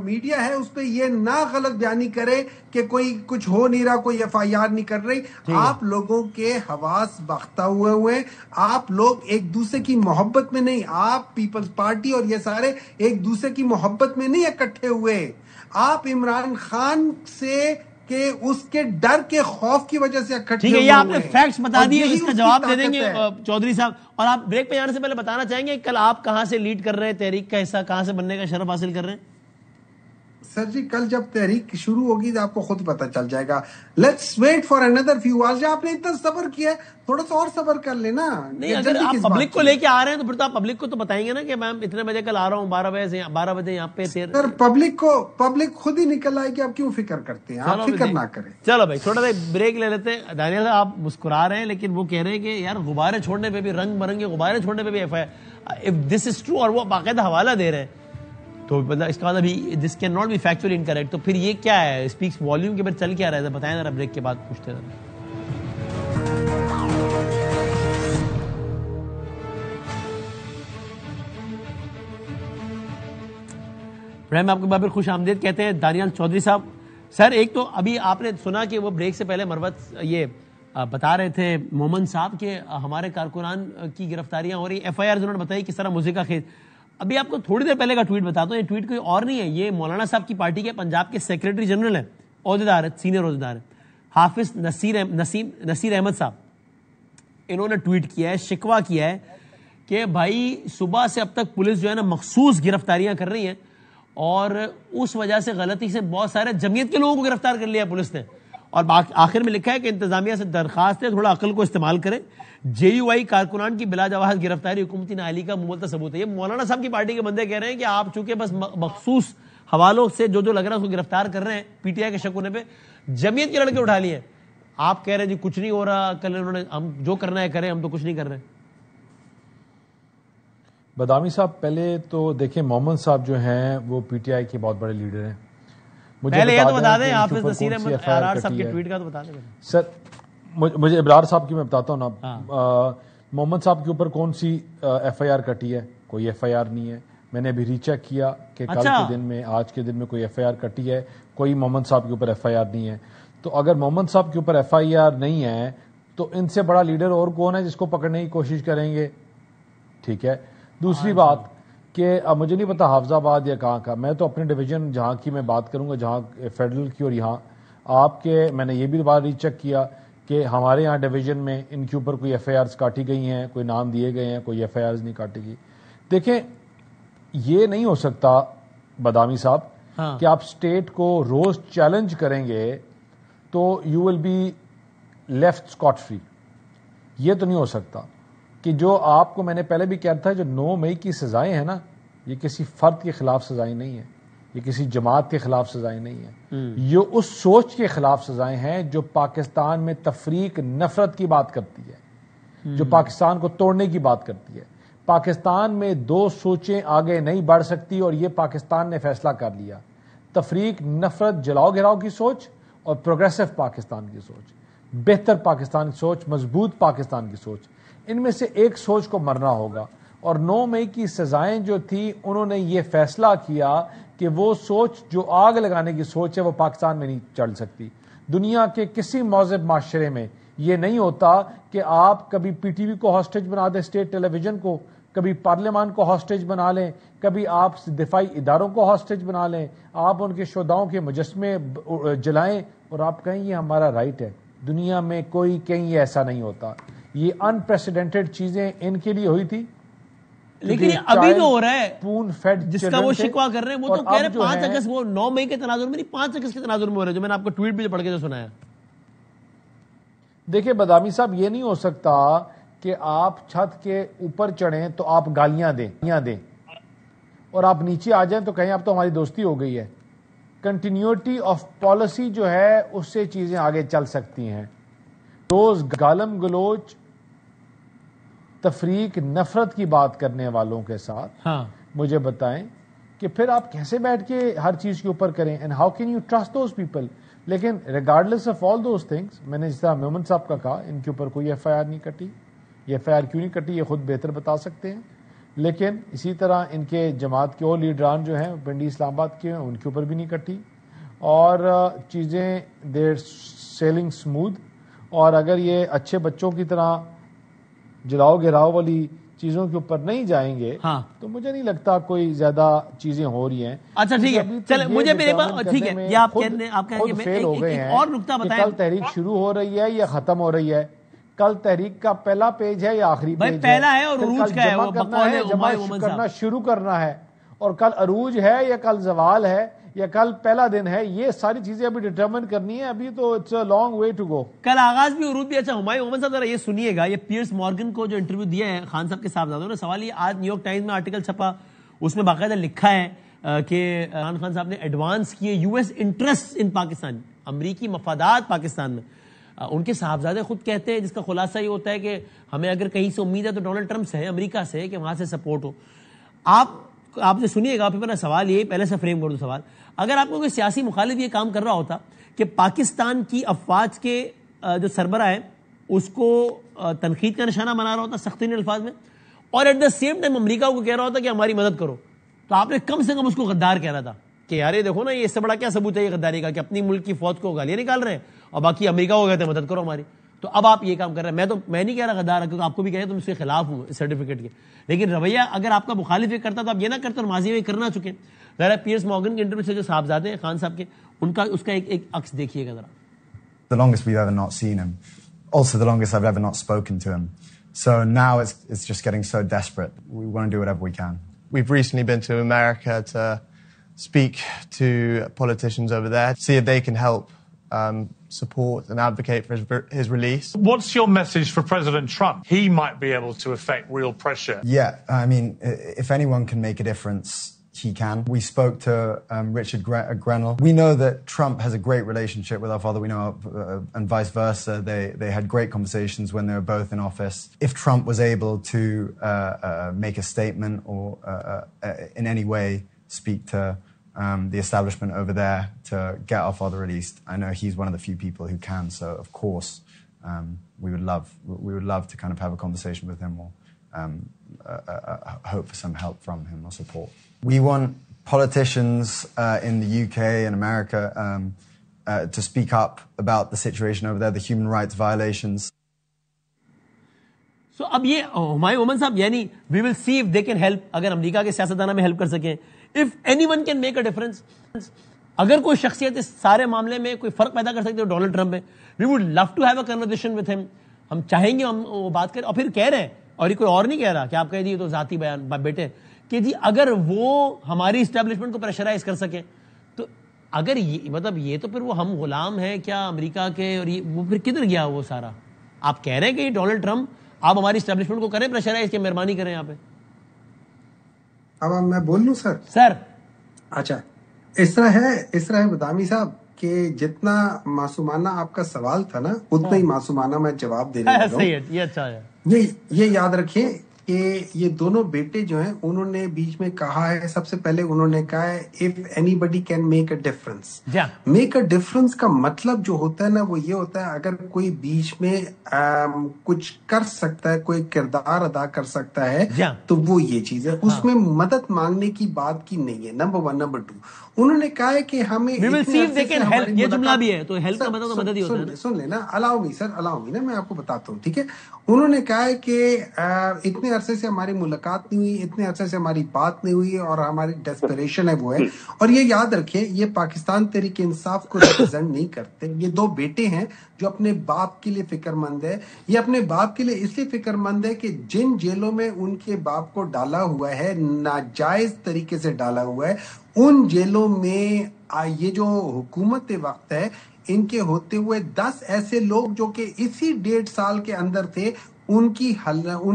J: میڈیا ہے اس پہ یہ نہ غلط بیانی کرے کہ کوئی کچھ ہو نہیں رہا، کوئی FIR نہیں کر رہی. آپ لوگوں کے حواس باختہ ہوئے، آپ لوگ ایک دوسرے کی محبت میں نہیں، آپ پیپلز پارٹی اور یہ سارے ایک دوسرے کی محبت میں نہیں اکٹھے ہوئے. آپ عمران خان سے کہ اس کے ڈر کے خوف کی وجہ سے اکٹھے ہوئے.
A: یہ آپ نے فیکٹس بتا دیے، اس کا جواب دے دیں گے چودھری صاحب. اور آپ بریک پہ جانے سے پہلے بتانا چاہیں گے کل آپ کہاں سے لیڈ کر رہے ہیں، تحریک کا حصہ کہاں سے بننے کا شرف حاصل کر رہے ہیں؟
J: سر جی کل جب تحریک شروع ہوگی تو آپ کو خود پتہ چل جائے گا. لیٹس ویٹ فار اندر فیو آورز. آپ نے اتنا صبر کیا ہے، تھوڑا سا اور صبر کر لینا.
A: نہیں اگر آپ پبلک کو لے کے آ رہے ہیں تو پھر تو آپ پبلک کو تو بتائیں گے نا کہ میں اتنے بجے کل آ رہا ہوں، 12 بجے یہاں پہ.
J: سر پبلک خود ہی نکل آئے گی، آپ کیوں فکر کرتے ہیں؟ آپ فکر نہ کریں.
A: چلو بھائی تھوڑا سا بریک لے لیتے ہیں. دانیال صاحب آپ مسکرا رہے ہیں لیکن وہ کہہ رہے ہیں کہ یار غبارے چھوڑنے پہ بھی، رنگ برنگے غبارے چھوڑنے پہ بھی FIR، if this is true، اور وہ باقاعدہ حوالہ دے رہے ہیں تو مطلب اس کا مطلب this can not be factually incorrect. تو پھر یہ کیا ہے، اسپیکس والیوم کے بعد چل کیا رہا ہے؟ بتائیں ذرا، بریک کے بعد پوچھتے ہیں. ابراہیم آپ کو بابر خوش آمدید کہتے ہیں. دانیال چودھری صاحب، سر ایک تو ابھی آپ نے سنا کہ وہ بریک سے پہلے مروت یہ بتا رہے تھے مومن صاحب کہ ہمارے کارکنان کی گرفتاریاں ہو رہی ہیں، FIR انہوں نے بتائی کس طرح موسیقہ خیز. ابھی آپ کو تھوڑی دیر پہلے کا ٹویٹ بتاتا ہوں. یہ ٹویٹ کوئی اور نہیں ہے، یہ مولانا صاحب کی پارٹی کے پنجاب کے سیکریٹری جنرل ہیں، عہدیدار ہے، سینئر عہدیدار ہے، حافظ نصیر احمد صاحب. انہوں نے ٹویٹ کیا ہے، شکوہ کیا ہے کہ بھائی صبح سے اب تک پولیس جو ہے نا مخصوص گرفتاریاں کر رہی ہیں اور اس وجہ سے غلطی سے بہت سارے جمعیت کے لوگوں کو گرفتار کر لیا پولیس نے. اور آخر میں لکھا ہے کہ انتظامیہ سے درخواست ہے تھوڑا عقل کو استعمال کریں. JUI کارکنان کی بلا جواز گرفتاری حکومتی نااہلی کا مملتا ثبوت ہے. یہ مولانا صاحب کی پارٹی کے بندے کہہ رہے ہیں کہ آپ چونکہ بس مخصوص حوالوں سے جو لگ رہا ہے اس کو گرفتار کر رہے ہیں PTI کے شک ہونے پہ، جمعیت کے لڑکے اٹھا لیے ہیں. آپ کہہ رہے ہیں جی کچھ نہیں ہو رہا، کل انہوں نے ہم جو کرنا ہے کریں، ہم تو کچھ نہیں کر رہے.
K: بدامی صاحب پہلے تو دیکھیں محمد صاحب جو ہیں وہ PTI کے بہت بڑے لیڈر ہیں.
A: پہلے یہ تو بتا دیں حافظ نصیر احمد ارار صاحب کے ٹویٹ کا تو بتا دیں.
K: سر مجھے ابرار صاحب کی میں بتاتا ہوں نا. محمد صاحب کے اوپر کون سی FIR کٹی ہے؟ کوئی FIR نہیں ہے. میں نے ابھی ری چیک کیا کہ کل کے دن میں، آج کے دن میں کوئی FIR کٹی ہے، کوئی محمد صاحب کے اوپر FIR نہیں ہے. تو اگر محمد صاحب کے اوپر FIR نہیں ہے تو ان سے بڑا لیڈر اور کون ہے جس کو پکڑنے کی کوشش کریں گے؟ ٹھیک ہے. دوسری بات کہ مجھے نہیں پتا حافظ آباد یا کہاں کا، میں تو اپنے ڈویژن جہاں کی میں بات کروں گا، جہاں فیڈرل کی. اور یہاں آپ کے میں نے یہ بھی بات ری چیک کیا کہ ہمارے یہاں ڈویژن میں ان کے اوپر کوئی FIRs کاٹی گئی ہیں، کوئی نام دیے گئے ہیں، کوئی FIRs نہیں کاٹی گئی. دیکھیں یہ نہیں ہو سکتا بدامی صاحب کہ آپ اسٹیٹ کو روز چیلنج کریں گے تو you will be left scot free. یہ تو نہیں ہو سکتا کہ جو آپ کو میں نے پہلے بھی کہا تھا، جو 9 مئی کی سزائیں ہیں نا، یہ کسی فرد کے خلاف سزائیں نہیں ہیں، یہ کسی جماعت کے خلاف سزائیں نہیں ہیں. یہ اس سوچ کے خلاف سزائیں ہیں جو پاکستان میں تفریق، نفرت کی بات کرتی ہے، جو پاکستان کو توڑنے کی بات کرتی ہے. پاکستان میں 2 سوچیں آگے نہیں بڑھ سکتی اور یہ پاکستان نے فیصلہ کر لیا. تفریق، نفرت، جلاؤ گھراؤ کی سوچ اور پروگریسو پاکستان کی سوچ، بہتر پاکستان کی سوچ، مضبوط پاکستان کی سوچ. ان میں سے ایک سوچ کو مرنا ہوگا. اور 9 مئی کی سزائیں جو تھی، انہوں نے یہ فیصلہ کیا کہ وہ سوچ جو آگ لگانے کی سوچ ہے وہ پاکستان میں نہیں چل سکتی. دنیا کے کسی مہذب معاشرے میں یہ نہیں ہوتا کہ آپ کبھی PTV کو ہاسٹیج بنا دیں، اسٹیٹ ٹیلی ویژن کو، کبھی پارلیمان کو ہاسٹیج بنا لیں، کبھی آپ دفاعی اداروں کو ہاسٹیج بنا لیں، آپ ان کے شہداؤں کے مجسمے جلائیں اور آپ کہیں یہ ہمارا رائٹ ہے. دنیا میں کوئی کہیں ایسا نہیں ہوتا. یہ انپریسیڈنٹڈ چیزیں ان کے لیے ہوئی تھی.
A: لیکن ابھی تو ہو رہا ہے جس کا وہ شکوا کر رہے ہیں، وہ تو کہہ رہے ہیں 5 اگست، وہ 9 مئی کے تناظر میں نہیں، 5 اگست کے تناظر میں ہو رہے ہیں، جو میں نے آپ کو ٹویٹ بھی پڑھ کے جو سنایا.
K: دیکھیں بدامی صاحب یہ نہیں ہو سکتا کہ آپ چھت کے اوپر چڑھیں تو آپ گالیاں دیں اور آپ نیچے آ جائیں تو کہیں اب تو ہماری دوستی ہو گئی ہے. کنٹینیوٹی آف پالیسی جو ہے اس سے چیزیں آگے چل سکتی ہیں. روز گالم گلوچ تفریق نفرت کی بات کرنے والوں کے ساتھ مجھے بتائیں کہ پھر آپ کیسے بیٹھ کے ہر چیز کے اوپر کریں, and how can you trust those people. لیکن regardless of all those things, میں نے جس طرح مومن صاحب کا کہا, ان کے اوپر کوئی ایف آئی آر نہیں کٹی. یہ ایف آئی آر کیوں نہیں کٹی یہ خود بہتر بتا سکتے ہیں. لیکن اسی طرح ان کے جماعت کے اور لیڈران جو ہیں پنڈی اسلام آباد کے, ان کے اوپر بھی نہیں کٹی, اور چیزیں دیر سیلنگ اسموتھ. اور اگر یہ اچھے بچوں کی طرح جلاؤ گراؤ والی چیزوں کے اوپر نہیں جائیں گے تو مجھے نہیں لگتا کوئی زیادہ چیزیں ہو رہی ہیں.
A: اچھا ٹھیک ہے, چلے مجھے ٹھیک ہے, یہ آپ
K: فیل ہو گئے ہیں
A: اور نقطہ بتائیں.
K: کل تحریک شروع ہو رہی ہے یا ختم ہو رہی ہے؟ کل تحریک کا پہلا پیج ہے یا آخری پیج ہے؟
A: پہلا ہے اور عروج کا ہے, وہ
K: جمع کرنا شروع کرنا ہے, اور کل عروج ہے یا کل زوال ہے یا کل پہلا دن ہے, یہ ساری چیزیں ابھی ڈٹرمن کرنی ہے. ابھی تو it's a long way to go.
A: کل آغاز بھی عروج بھی. اچھا ہمایوں مومن صاحب ذرا یہ سنیے گا, یہ پیئرس مارگن کو جو انٹرویو دیا ہے خان صاحب کے صاحبزادوں نے, سوال یہ آج نیو یارک ٹائمز میں آرٹیکل چھپا, اس میں باقاعدہ لکھا ہے کہ عمران خان صاحب نے ایڈوانس کیے U S interest in Pakistan, امریکی مفادات پاکستان میں. ان کے صاحبزادے خود کہتے ہیں, جس کا خلاصہ یہ ہوتا ہے کہ ہمیں اگر کہیں سے امید ہے تو ڈونلڈ ٹرمپ سے ہے, امریکہ سے, کہ وہاں سے سپورٹ ہو. آپ سے سنیے گا, پھر میرا سوال یہ پہلے سے فریم کر دوں سوال. اگر آپ کو کوئی سیاسی مخالف یہ کام کر رہا ہوتا کہ پاکستان کی افواج کے جو سربراہ ہے اس کو تنقید کا نشانہ بنا رہا ہوتا سختی الفاظ میں, اور ایٹ دا سیم ٹائم امریکہ کو کہہ رہا ہوتا کہ ہماری مدد کرو, تو آپ نے کم سے کم اس کو غدار کہہ رہا تھا کہ یار یہ دیکھو نا, یہ اس سے بڑا کیا ثبوت ہے یہ غداری کا کہ اپنی ملک کی فوج کو گالیاں نکال رہے ہیں اور باقی امریکہ کو کہتے ہیں مدد کرو ہماری. تو اب آپ یہ کام کر رہے ہیں. میں نہیں کہہ رہا غدار, کیونکہ آپ کو بھی کہہ رہے تم اس کے خلاف ہوں سرٹیفکیٹ کے, لیکن رویہ اگر آپ کا مخالف یہ کرتا تو آپ یہ نہ کرتے, اور ماضی میں کرنا چکے. ذرا پیئرس مارگن کے انٹرویو سے جو صاحبزادے ہیں خان صاحب کے, اس کا ایک عکس دیکھیے گا ذرا.
M: The longest we've ever not seen him. Also the longest I've ever not spoken to him. So now it's just getting so desperate. We want to do whatever we can.
N: We've recently been to America to speak to politicians over there, see if they can help support and advocate for his release.
O: What's your message for President Trump? He might be able to effect real pressure.
M: Yeah, I mean, if anyone can make a difference, he can. We spoke to Richard Grenell. We know that Trump has a great relationship with our father. We know, and vice versa. They had great conversations when they were both in office. If Trump was able to make a statement or in any way speak to the establishment over there to get our father released, I know he's one of the few people who can. So of course, we would love to kind of have a conversation with him, or hope for some help from him or support. We want politicians in the UK and America to speak up about the situation over there, the human rights violations.
A: So اب یہ ہمایوں مومن صاحب, یعنی we will see if they can help, اگر امریکہ کے سیاستدانوں میں help کر سکیں, if anyone can make a difference. اگر کوئی شخصیت اس سارے معاملے میں کوئی فرق پیدا کر سکتے ہو ڈونلڈ ٹرمپ ہے, we would love to have a conversation with him. ہم چاہیں گے ہم وہ بات کریں, اور پھر کہہ رہے ہیں, اور یہ کوئی اور نہیں کہہ رہا کہ آپ کہہ دیے تو ذاتی بیان بیٹے, کہ جی اگر وہ ہماری اسٹیبلشمنٹ کو پریشرائز کر سکیں, تو اگر یہ مطلب یہ تو پھر وہ ہم غلام ہیں کیا امریکہ کے, اور وہ پھر کدھر گیا وہ سارا. آپ کہہ رہے ہیں کہ یہ ڈونلڈ ٹرمپ آپ ہماری اسٹیبلشمنٹ کو کریں پریشرائز, کی مہربانی کریں یہاں پہ.
J: اب میں بول لوں
A: سر.
J: اچھا, اس طرح ہے بدامی صاحب کہ جتنا معصومانہ آپ کا سوال تھا نا, اتنا ہی معصومانہ میں جواب دینے لگا ہوں.
A: یہ اچھا ہے.
J: یہ یاد رکھیں کہ یہ دونوں بیٹے جو ہیں انہوں نے بیچ میں کہا ہے, سب سے پہلے انہوں نے کہا ہے if anybody can make a difference. make a difference کا مطلب جو ہوتا ہے نا وہ یہ ہوتا ہے اگر کوئی بیچ میں کچھ کر سکتا ہے, کوئی کردار ادا کر سکتا ہے, تو وہ یہ چیز ہے. اس میں مدد مانگنے کی بات کی نہیں ہے, نمبر 1. نمبر 2, انہوں نے کہا ہے کہ ہمیں
A: یہ جملہ بھی ہے, تو ہیلپ کا مطلب مدد ہی ہوتا ہے.
J: سن لینا, الاؤ می نا, میں آپ کو بتاتا ہوں, ٹھیک ہے. انہوں نے کہا ہے کہ اتنے عرصے سے ہماری ملاقات نہیں ہوئی, اتنے عرصے سے ہماری بات نہیں ہوئی, اور ہماری ڈیسپریشن ہے وہ ہے. اور یہ یاد رکھیں, یہ پاکستان تحریک انصاف کو ریپرزینٹ نہیں کرتے. یہ دو بیٹے ہیں جو اپنے باپ کے لیے فکر مند ہے. یہ اپنے باپ کے لیے اس لیے فکر مند ہے کہ جن جیلوں میں ان کے باپ کو ڈالا ہوا ہے, ناجائز طریقے سے ڈالا ہوا ہے, ان جیلوں میں یہ جو حکومت وقت ہے, ان کے ہوتے ہوئے 10 ایسے لوگ جو کہ اسی 1.5 سال کے اندر تھے, ان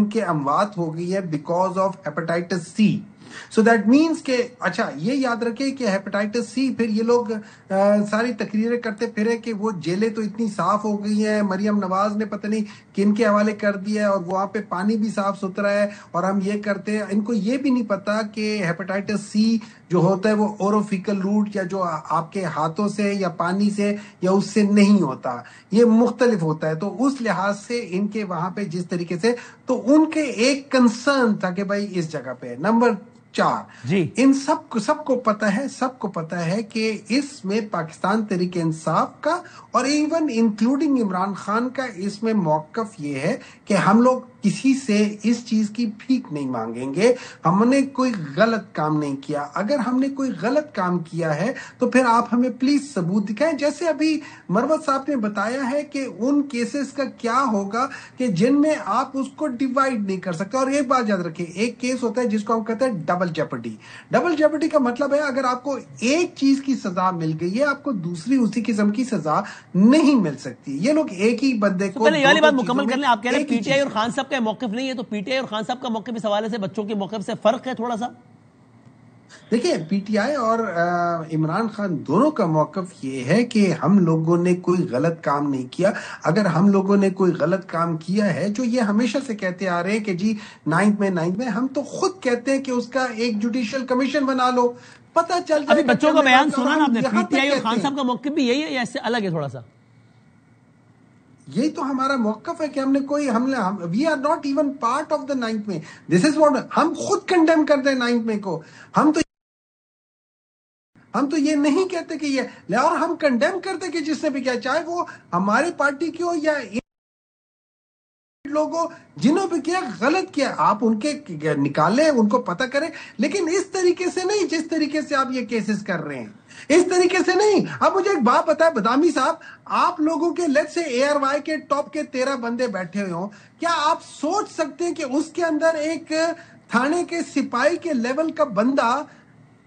J: کے اموات ہو گئی ہے because of hepatitis C. So that means کہ اچھا یہ یاد رکھے کہ ہیپیٹائٹس سی پھر یہ لوگ ساری تقریریں کرتے پھرے کہ وہ جیلیں تو اتنی صاف ہو گئی ہیں, مریم نواز نے پتہ نہیں کن کے حوالے کر دیا ہے, اور وہاں پہ پانی بھی صاف ستھرا ہے اور ہم یہ کرتے ہیں. ان کو یہ بھی نہیں پتا کہ ہیپیٹائٹس سی جو ہوتا ہے وہ اوروفیکل روٹ یا جو آپ کے ہاتھوں سے یا پانی سے یا اس سے نہیں ہوتا, یہ مختلف ہوتا ہے. تو اس لحاظ سے ان کے وہاں پہ جس طریقے سے تو ان کے ایک کنسرن تھا کہ بھائی اس جگہ پہ. نمبر 4 ان سب کو پتا ہے کہ اس میں پاکستان تحریک انصاف کا اور ایون انکلوڈنگ عمران خان کا اس میں موقف یہ ہے کہ ہم لوگ کسی سے اس چیز کی بھیک نہیں مانگیں گے. ہم نے کوئی غلط کام نہیں کیا. اگر ہم نے کوئی غلط کام کیا ہے تو پھر آپ ہمیں پلیز ثبوت دکھائیں. جیسے ابھی مروت صاحب نے بتایا ہے کہ ان کیسز کا کیا ہوگا کہ جن میں آپ اس کو ڈیوائیڈ نہیں کر سکتے. اور ایک بات یاد رکھیں, ایک کیس ہوتا ہے جس کو ہم کہتے ہیں ڈبل جیپرڈی. ڈبل جیپرڈی کا مطلب ہے اگر آپ کو ایک چیز کی سزا مل گئی ہے آپ کو دوسری اسی قسم کی سزا نہیں مل سکتی. یہ لوگ ایک ہی بندے کو
A: پہلے یہ والی بات مکمل کر لیں. آپ کہہ رہے ہیں پی ٹی آئی اور خان صاحب کا موقف نہیں ہے, تو پی ٹی آئی اور خان صاحب کا موقف اس حوالے سے بچوں کے موقف سے فرق ہے تھوڑا سا.
J: دیکھیں پی ٹی آئی اور عمران خان دونوں کا موقف یہ ہے کہ ہم لوگوں نے کوئی غلط کام نہیں کیا. اگر ہم لوگوں نے کوئی غلط کام کیا ہے, جو یہ ہمیشہ سے کہتے آ رہے ہیں کہ جی 9 میں ہم تو خود کہتے ہیں کہ اس کا ایک جوڈیشل کمیشن بنا لو, پتہ چل جائے.
A: ابھی بچوں کا بیان سنا نا آپ نے, پی ٹی آئی اور خان صاحب کا موقف بھی یہی ہے یا اس سے الگ ہے تھوڑا سا؟
J: یہی تو ہمارا موقف ہے کہ ہم نے کوئی we are not even part of the 9 میں. دس از واٹ ہم خود کنڈیم کرتے ہیں 9 میں کو. ہم تو یہ نہیں کہتے کہ یہ, اور ہم کنڈیم کرتے کہ جس نے بھی کیا, چاہے وہ ہماری پارٹی کی ہو یا لوگوں جنہوں بھی کیا غلط کیا, آپ ان کے نکالیں, ان کو پتہ کریں, لیکن اس طریقے سے نہیں جس طریقے سے آپ یہ کیسز کر رہے ہیں, اس طریقے سے نہیں. اب مجھے ایک بات بتائیں بدامی صاحب, آپ لوگوں کے لیٹ سے اے آر وائی کے ٹاپ کے 13 بندے بیٹھے ہوئے ہوں, کیا آپ سوچ سکتے ہیں کہ اس کے اندر ایک تھانے کے سپاہی کے لیول کا بندہ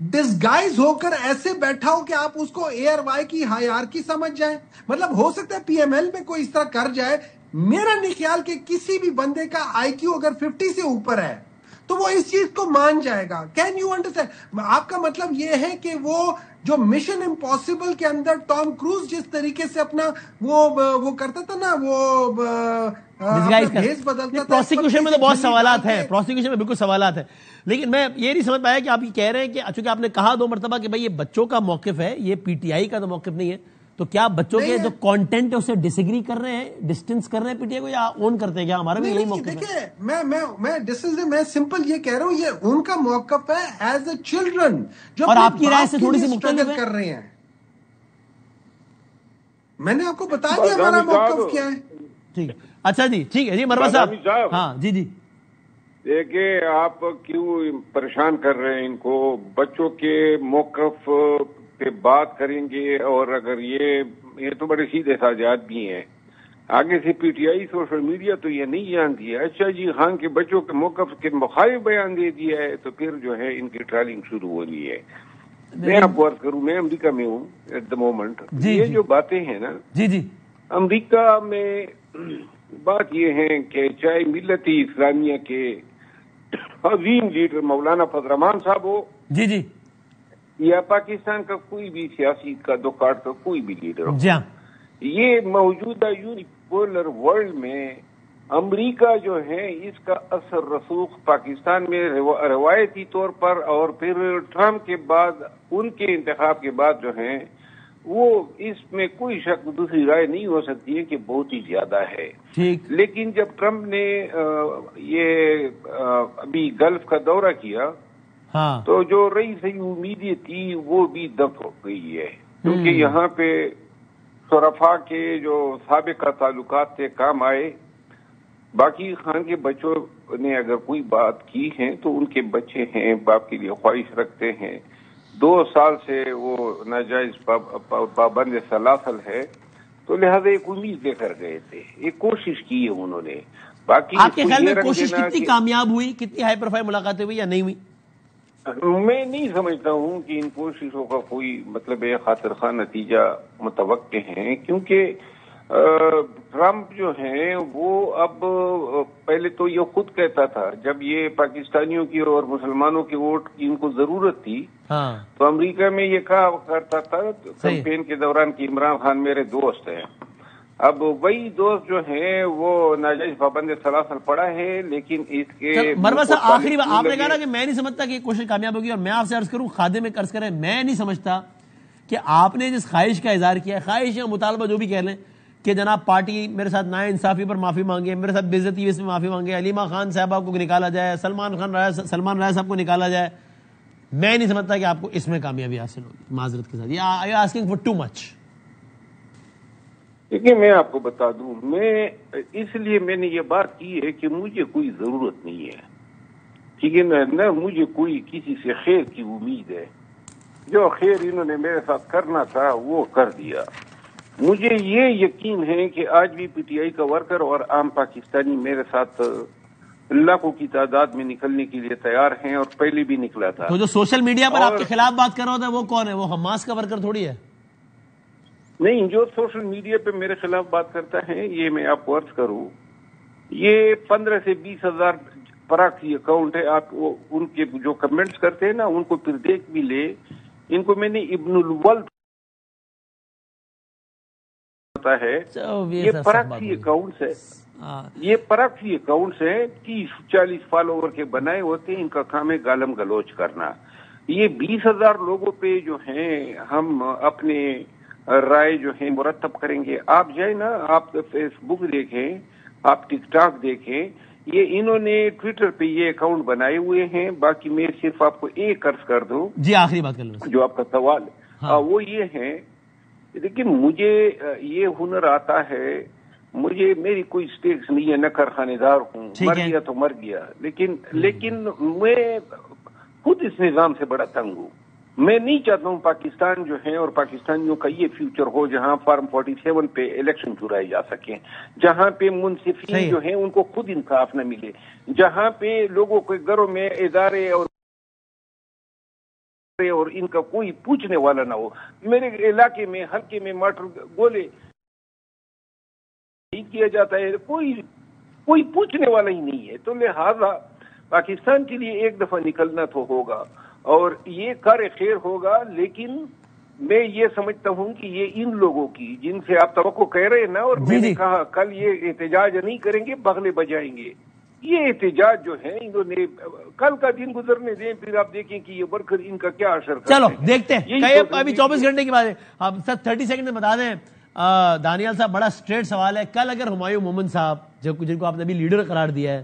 J: ڈسگائز ہو کر ایسے بیٹھا ہو کہ آپ اس کو اے آر وائی کی ہائرارکی سمجھ جائیں؟ مطلب ہو سکتا ہے پی ایم ایل میں کوئی اس طرح کر جائے. میرا نہیں خیال کہ کسی بھی بندے کا آئی کیو اگر 50 سے اوپر ہے تو وہ اس چیز کو مان جائے گا. Can you understand? آپ کا مطلب یہ ہے کہ وہ جو مشن امپاسبل کے اندر ٹام کروز جس طریقے سے اپنا وہ کرتا تھا نا, وہ بھیس بدلتا تھا.
A: پروسیکیوشن میں تو بہت سوالات ہیں, پروسیکیوشن میں بالکل سوالات ہیں, لیکن میں یہ نہیں سمجھ پایا کہ آپ یہ کہہ رہے ہیں کہ چونکہ آپ نے کہا 2 مرتبہ کہ بھئی یہ بچوں کا موقف ہے, یہ پی ٹی آئی کا تو موقف نہیں ہے, تو کیا بچوں کے جو کانٹینٹ ہے اسے ڈس ایگری کر رہے ہیں, ڈسٹینس کر رہے ہیں پی ٹی آئی کو, یا اون کرتے ہیں؟ کیا ہمارا بھی یہی موقف ہے؟
J: دیکھیں میں سمپل یہ کہہ رہا ہوں, یہ ان کا موقف ہے ایز اے چلڈرن, جو
A: اور آپ کی رائے سے تھوڑی سی مختلف
J: کر رہے ہیں. میں نے آپ کو بتا دیا ہمارا موقف کیا ہے.
A: ٹھیک ہے, اچھا جی, ٹھیک ہے جی مروت صاحب. ہاں جی
L: دیکھیں آپ کیوں پریشان کر رہے ہیں ان کو. بچوں کے موقف پہ بات کریں گے, اور اگر یہ تو بڑے سیدھے ساجات بھی ہیں. آگے سے پی ٹی آئی سوشل میڈیا تو یہ نہیں جانتی ہے. اچھا جی خان کے بچوں کے موقف کے مخالف بیان دے دیا ہے, تو پھر جو ہے ان کی ٹرائلنگ شروع ہو رہی ہے. میں آپ کو عرض کروں, میں امریکہ میں ہوں ایٹ دا مومنٹ. یہ جو باتیں ہیں نا, امریکہ میں بات یہ ہے کہ چاہے ملت اسلامیہ کے عظیم لیڈر مولانا فضل الرحمان صاحب ہو, یا پاکستان کا کوئی بھی سیاسی کا دو کاٹ کا کوئی بھی لیڈر ہو, یہ موجودہ یونیپولر ورلڈ میں امریکہ جو ہے اس کا اثر رسوخ پاکستان میں روایتی طور پر, اور پھر ٹرمپ کے بعد ان کے انتخاب کے بعد جو ہے وہ اس میں کوئی شک دوسری رائے نہیں ہو سکتی ہے کہ بہت ہی زیادہ ہے. لیکن جب ٹرمپ نے یہ ابھی گلف کا دورہ کیا تو جو رہی صحیح امیدیں تھی وہ بھی دفع ہو گئی ہے, کیونکہ یہاں پہ شرفا کے جو سابقہ تعلقات تھے کام آئے. باقی خان کے بچوں نے اگر کوئی بات کی ہے تو ان کے بچے ہیں, باپ کے لیے خواہش رکھتے ہیں, 2 سال سے وہ ناجائز پابند سلاسل ہے, تو لہذا ایک امید لے کر گئے تھے, ایک کوشش کی ہے انہوں نے. باقی
A: آپ کے خیال میں کوشش کتنی کامیاب ہوئی, کتنی ہائی پروفائل ملاقاتیں ہوئی یا نہیں ہوئی؟
L: میں نہیں سمجھتا ہوں کہ ان کوششوں کا کوئی مطلب خاطر خواہ نتیجہ متوقع ہیں, کیونکہ ٹرمپ جو ہیں وہ اب پہلے تو یہ خود کہتا تھا جب یہ پاکستانیوں کی اور مسلمانوں کے ووٹ کی ان کو ضرورت تھی تو امریکہ میں یہ کہا کرتا تھا کیمپین کے دوران کہ عمران خان میرے دوست ہیں. اب وہی دوست جو ہیں وہ ناجائز پابند سلاسل پڑا ہے لیکن اس کے
A: مروا صاحب آخری بات آپ نے کہا نا کہ میں نہیں سمجھتا کہ یہ کوشش کامیاب ہوگی اور میں آپ سے عرض کروں خادم میں عرض کریں میں نہیں سمجھتا کہ آپ نے جس خواہش کا اظہار کیا ہے خواہش یا مطالبہ جو بھی کہہ لیں کہ جناب پارٹی میرے ساتھ نا انصافی پر معافی مانگے میرے ساتھ بے عزتی میں معافی مانگے علیمہ خان صاحبہ کو نکالا جائے سلمان رائے صاحب کو نکالا جائے میں نہیں سمجھتا کہ آپ کو اس میں کامیابی حاصل ہوگی معذرت کے ساتھ یہ آسکنگ فار ٹو مچ.
L: دیکھیے میں آپ کو بتا دوں میں اس لیے میں نے یہ بات کی ہے کہ مجھے کوئی ضرورت نہیں ہے ٹھیک ہے نہ مجھے کوئی کسی سے خیر کی امید ہے. جو خیر انہوں نے میرے ساتھ کرنا تھا وہ کر دیا. مجھے یہ یقین ہے کہ آج بھی پی ٹی آئی کا ورکر اور عام پاکستانی میرے ساتھ لاکھوں کی تعداد میں نکلنے کے لیے تیار ہیں اور پہلے بھی نکلا تھا.
A: تو جو سوشل میڈیا پر آپ کے خلاف بات کر رہا ہوتا ہے وہ کون ہے وہ حماس کا ورکر تھوڑی ہے.
L: نہیں جو سوشل میڈیا پہ میرے خلاف بات کرتا ہے یہ میں آپ کو عرض کروں یہ 15 سے 20 ہزار پراکسی اکاؤنٹ ہے. آپ ان کے جو کمنٹس کرتے ہیں نا ان کو پھر دیکھ بھی لے. ان کو میں نے ابن الولد ہوتا ہے یہ پراکسی اکاؤنٹس ہے یہ پراکسی اکاؤنٹس ہیں 30-40 فالوور کے بنائے ہوتے ہیں. ان کا کام ہے گالم گلوچ کرنا. یہ 20,000 لوگوں پہ جو ہیں ہم اپنے رائے جو ہیں مرتب کریں گے. آپ جائیں نا آپ فیس بک دیکھیں آپ ٹک ٹاک دیکھیں یہ انہوں نے ٹویٹر پہ یہ اکاؤنٹ بنائے ہوئے ہیں. باقی میں صرف آپ کو ایک عرض کر دوں
A: جی آخری بات کر لوں
L: جو آپ کا سوال ہے وہ یہ ہے لیکن مجھے یہ ہنر آتا ہے مجھے میری کوئی سٹیکس نہیں ہے نہ کارخانے دار ہوں مر گیا تو مر گیا لیکن میں خود اس نظام سے بڑا تنگ ہوں. میں نہیں چاہتا ہوں پاکستان جو ہے اور پاکستانیوں کا یہ فیوچر ہو جہاں فارم 47 پہ الیکشن چرائے جا سکیں جہاں پہ منصفین جو ہیں ان کو خود انصاف نہ ملے جہاں پہ لوگوں کے گھروں میں ادارے اور ان کا کوئی پوچھنے والا نہ ہو. میرے علاقے میں حلقے میں مارٹر گولے کیا جاتا ہے کوئی پوچھنے والا ہی نہیں ہے. تو لہذا پاکستان کے لیے ایک دفعہ نکلنا تو ہوگا اور یہ کار خیر ہوگا لیکن میں یہ سمجھتا ہوں کہ یہ ان لوگوں کی جن سے آپ توقع کہہ رہے ہیں نا اور میں نے کہا کل یہ احتجاج نہیں کریں گے بغلے بجائیں گے. یہ احتجاج جو ہے انہوں نے کل کا دن گزرنے دیں پھر آپ دیکھیں کہ یہ ورکر ان کا کیا اثر کرتے ہیں.
A: چلو دیکھتے ہیں ابھی 24 گھنٹے کی بات ہے. آپ سر 30 سیکنڈ میں بتا دیں دانیال صاحب بڑا اسٹریٹ سوال ہے. کل اگر ہمایوں مومن صاحب جن کو آپ نے ابھی لیڈر قرار دیا ہے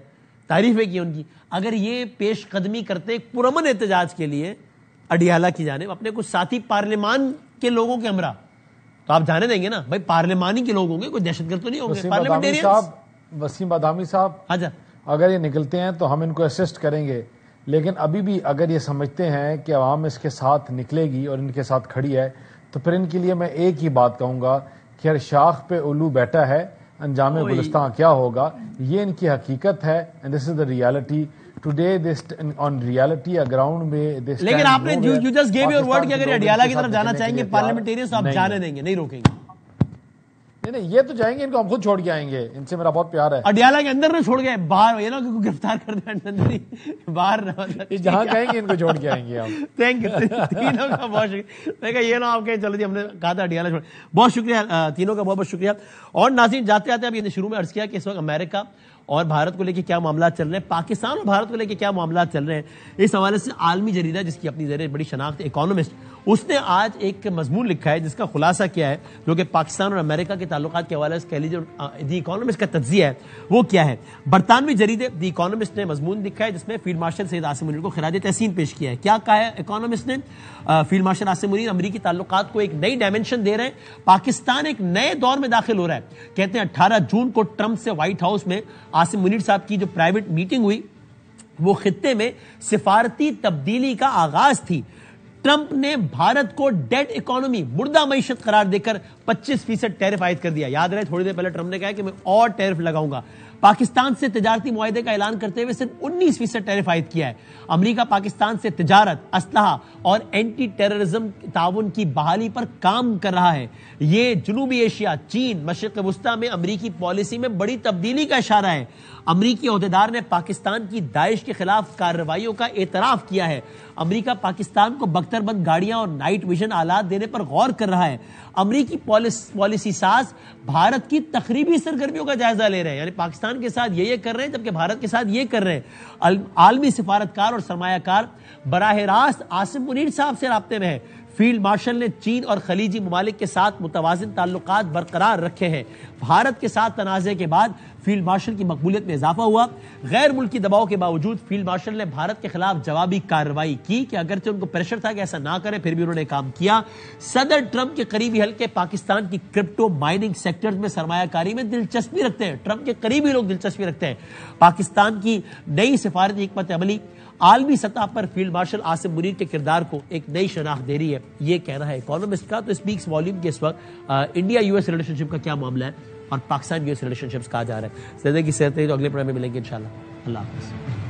A: تعریفیں کی ان کی اگر یہ پیش قدمی کرتے پرامن احتجاج کے لیے اڈیالہ کی جانب اپنے کچھ ساتھی پارلیمان کے لوگوں کے ہمراہ تو آپ جانے دیں گے نا بھائی پارلیمانی کے لوگ ہوں گے کوئی دہشت گرد تو نہیں ہوں گے.
K: وسیم بادامی صاحب اگر یہ نکلتے ہیں تو ہم ان کو اسسٹ کریں گے لیکن ابھی بھی اگر یہ سمجھتے ہیں کہ عوام اس کے ساتھ نکلے گی اور ان کے ساتھ کھڑی ہے تو پھر ان کے لیے میں ایک ہی بات کہوں گا کہ ہر شاخ پہ الو بیٹھا ہے انجام گلستان کیا ہوگا یہ ان کی حقیقت ہے and this is the reality today this on reality ground میں.
A: لیکن آپ نے you just give your word کہ اگر اڈیالہ کی طرف جانا چاہیں گے پارلیمنٹیرینز تو آپ جانے دیں گے نہیں روکیں گے.
K: نہیں یہ تو جائیں گے ان کو ہم خود چھوڑ کے آئیں گے ان سے میرا بہت پیار ہے.
A: اڈیالہ کے اندر نہ چھوڑ گئے باہر یہ نا گرفتار کر دیں باہر
K: جہاں کہیں گے ان کو چھوڑ کے آئیں گے ہم.
A: تھینک یو تینوں کا بہت شکریہ. دیکھا یہ نا آپ کے چلو جی ہم نے کہا تھا اڈیالہ چھوڑ بہت شکریہ تینوں کا بہت شکریہ. اور ناظرین جاتے جاتے اب یہ شروع میں عرض کیا کہ اس وقت امریکہ اور بھارت کو لے کے کیا معاملات چل رہے ہیں پاکستان اور بھارت کو لے کے کیا معاملات چل رہے ہیں اس حوالے سے عالمی جریدہ جس کی اپنی ذریعے بڑی شناخت اکانومسٹ اس نے آج ایک مضمون لکھا ہے جس کا خلاصہ کیا ہے جو کہ پاکستان اور امریکہ کے تعلقات کے حوالے سے کہہ لیجیے دی اکانومسٹ کا تجزیہ ہے وہ کیا ہے. برطانوی جریدے دی اکانومسٹ نے مضمون لکھا ہے جس میں فیلڈ مارشل سید عاصم منیر کو خراج تحسین پیش کیا ہے. کیا کہا ہے اکانومسٹ نے فیلڈ مارشل عاصم منیر امریکی تعلقات کو ایک نئی ڈائمنشن دے رہے ہیں پاکستان ایک نئے دور میں داخل ہو رہا ہے. کہتے ہیں 18 جون کو ٹرمپ سے وائٹ ہاؤس میں عاصم منیر صاحب کی جو پرائیویٹ میٹنگ ہوئی وہ خطے میں سفارتی تبدیلی کا آغاز تھی. ٹرمپ نے بھارت کو ڈیڈ اکانومی مردہ معیشت قرار دے کر 25% ٹیرف عائد کر دیا. یاد رہے تھوڑی دیر پہلے ٹرمپ نے کہا کہ میں اور ٹیرف لگاؤں گا. پاکستان سے تجارتی معاہدے کا اعلان کرتے ہوئے صرف 19% ٹیرف عائد کیا ہے. امریکہ پاکستان سے تجارت، اسلحہ اور اینٹی ٹیررزم تعاون کی بحالی پر کام کر رہا ہے. یہ جنوبی ایشیا، چین، مشرق وسطی میں امریکی پالیسی میں بڑی تبدیلی کا اشارہ ہے. امریکی عہدیدار نے پاکستان کی داعش کے خلاف کارروائیوں کا اعتراف کیا ہے. امریکہ پاکستان کو بختر بند گاڑیاں اور نائٹ ویژن آلات دینے پر غور کر رہا ہے. امریکی پالیسی ساز بھارت کی تخریبی سرگرمیوں کا جائزہ لے رہے ہیں، یعنی پاکستان کے ساتھ یہ کر رہے ہیں جبکہ بھارت کے ساتھ یہ کر رہے ہیں. عالمی سفارتکار اور سرمایہ کار براہ راست عاصم منیر صاحب سے رابطے میں ہے. فیلڈ مارشل نے چین اور خلیجی ممالک کے ساتھ متوازن تعلقات برقرار رکھے ہیں. بھارت کے ساتھ تنازع کے بعد فیلڈ مارشل کی مقبولیت میں اضافہ ہوا. غیر ملکی دباؤ کے باوجود فیلڈ مارشل نے بھارت کے خلاف جوابی کارروائی کی کہ اگرچہ ان کو پریشر تھا کہ ایسا نہ کریں پھر بھی انہوں نے کام کیا. صدر ٹرمپ کے قریبی حلقے پاکستان کی کرپٹو مائننگ سیکٹرز میں سرمایہ کاری میں دلچسپی رکھتے ہیں. ٹرمپ کے قریبی لوگ دلچسپی رکھتے ہیں. پاکستان کی نئی سفارتی حکمت عملی عالمی سطح پر فیلڈ مارشل عاصم منیر کے کردار کو ایک نئی شناخت دے رہی ہے، یہ کہنا ہے اکانومسٹ کا. تو اسپیکس والیوم کے اس وقت انڈیا یو ایس ریلیشن شپ کا کیا معاملہ ہے اور Pakistan U S relation ships کہا جا رہا ہے. زیادہ کی صحت ہے تو اگلے پروگرام میں ملیں گے انشاءاللہ. اللہ حافظ.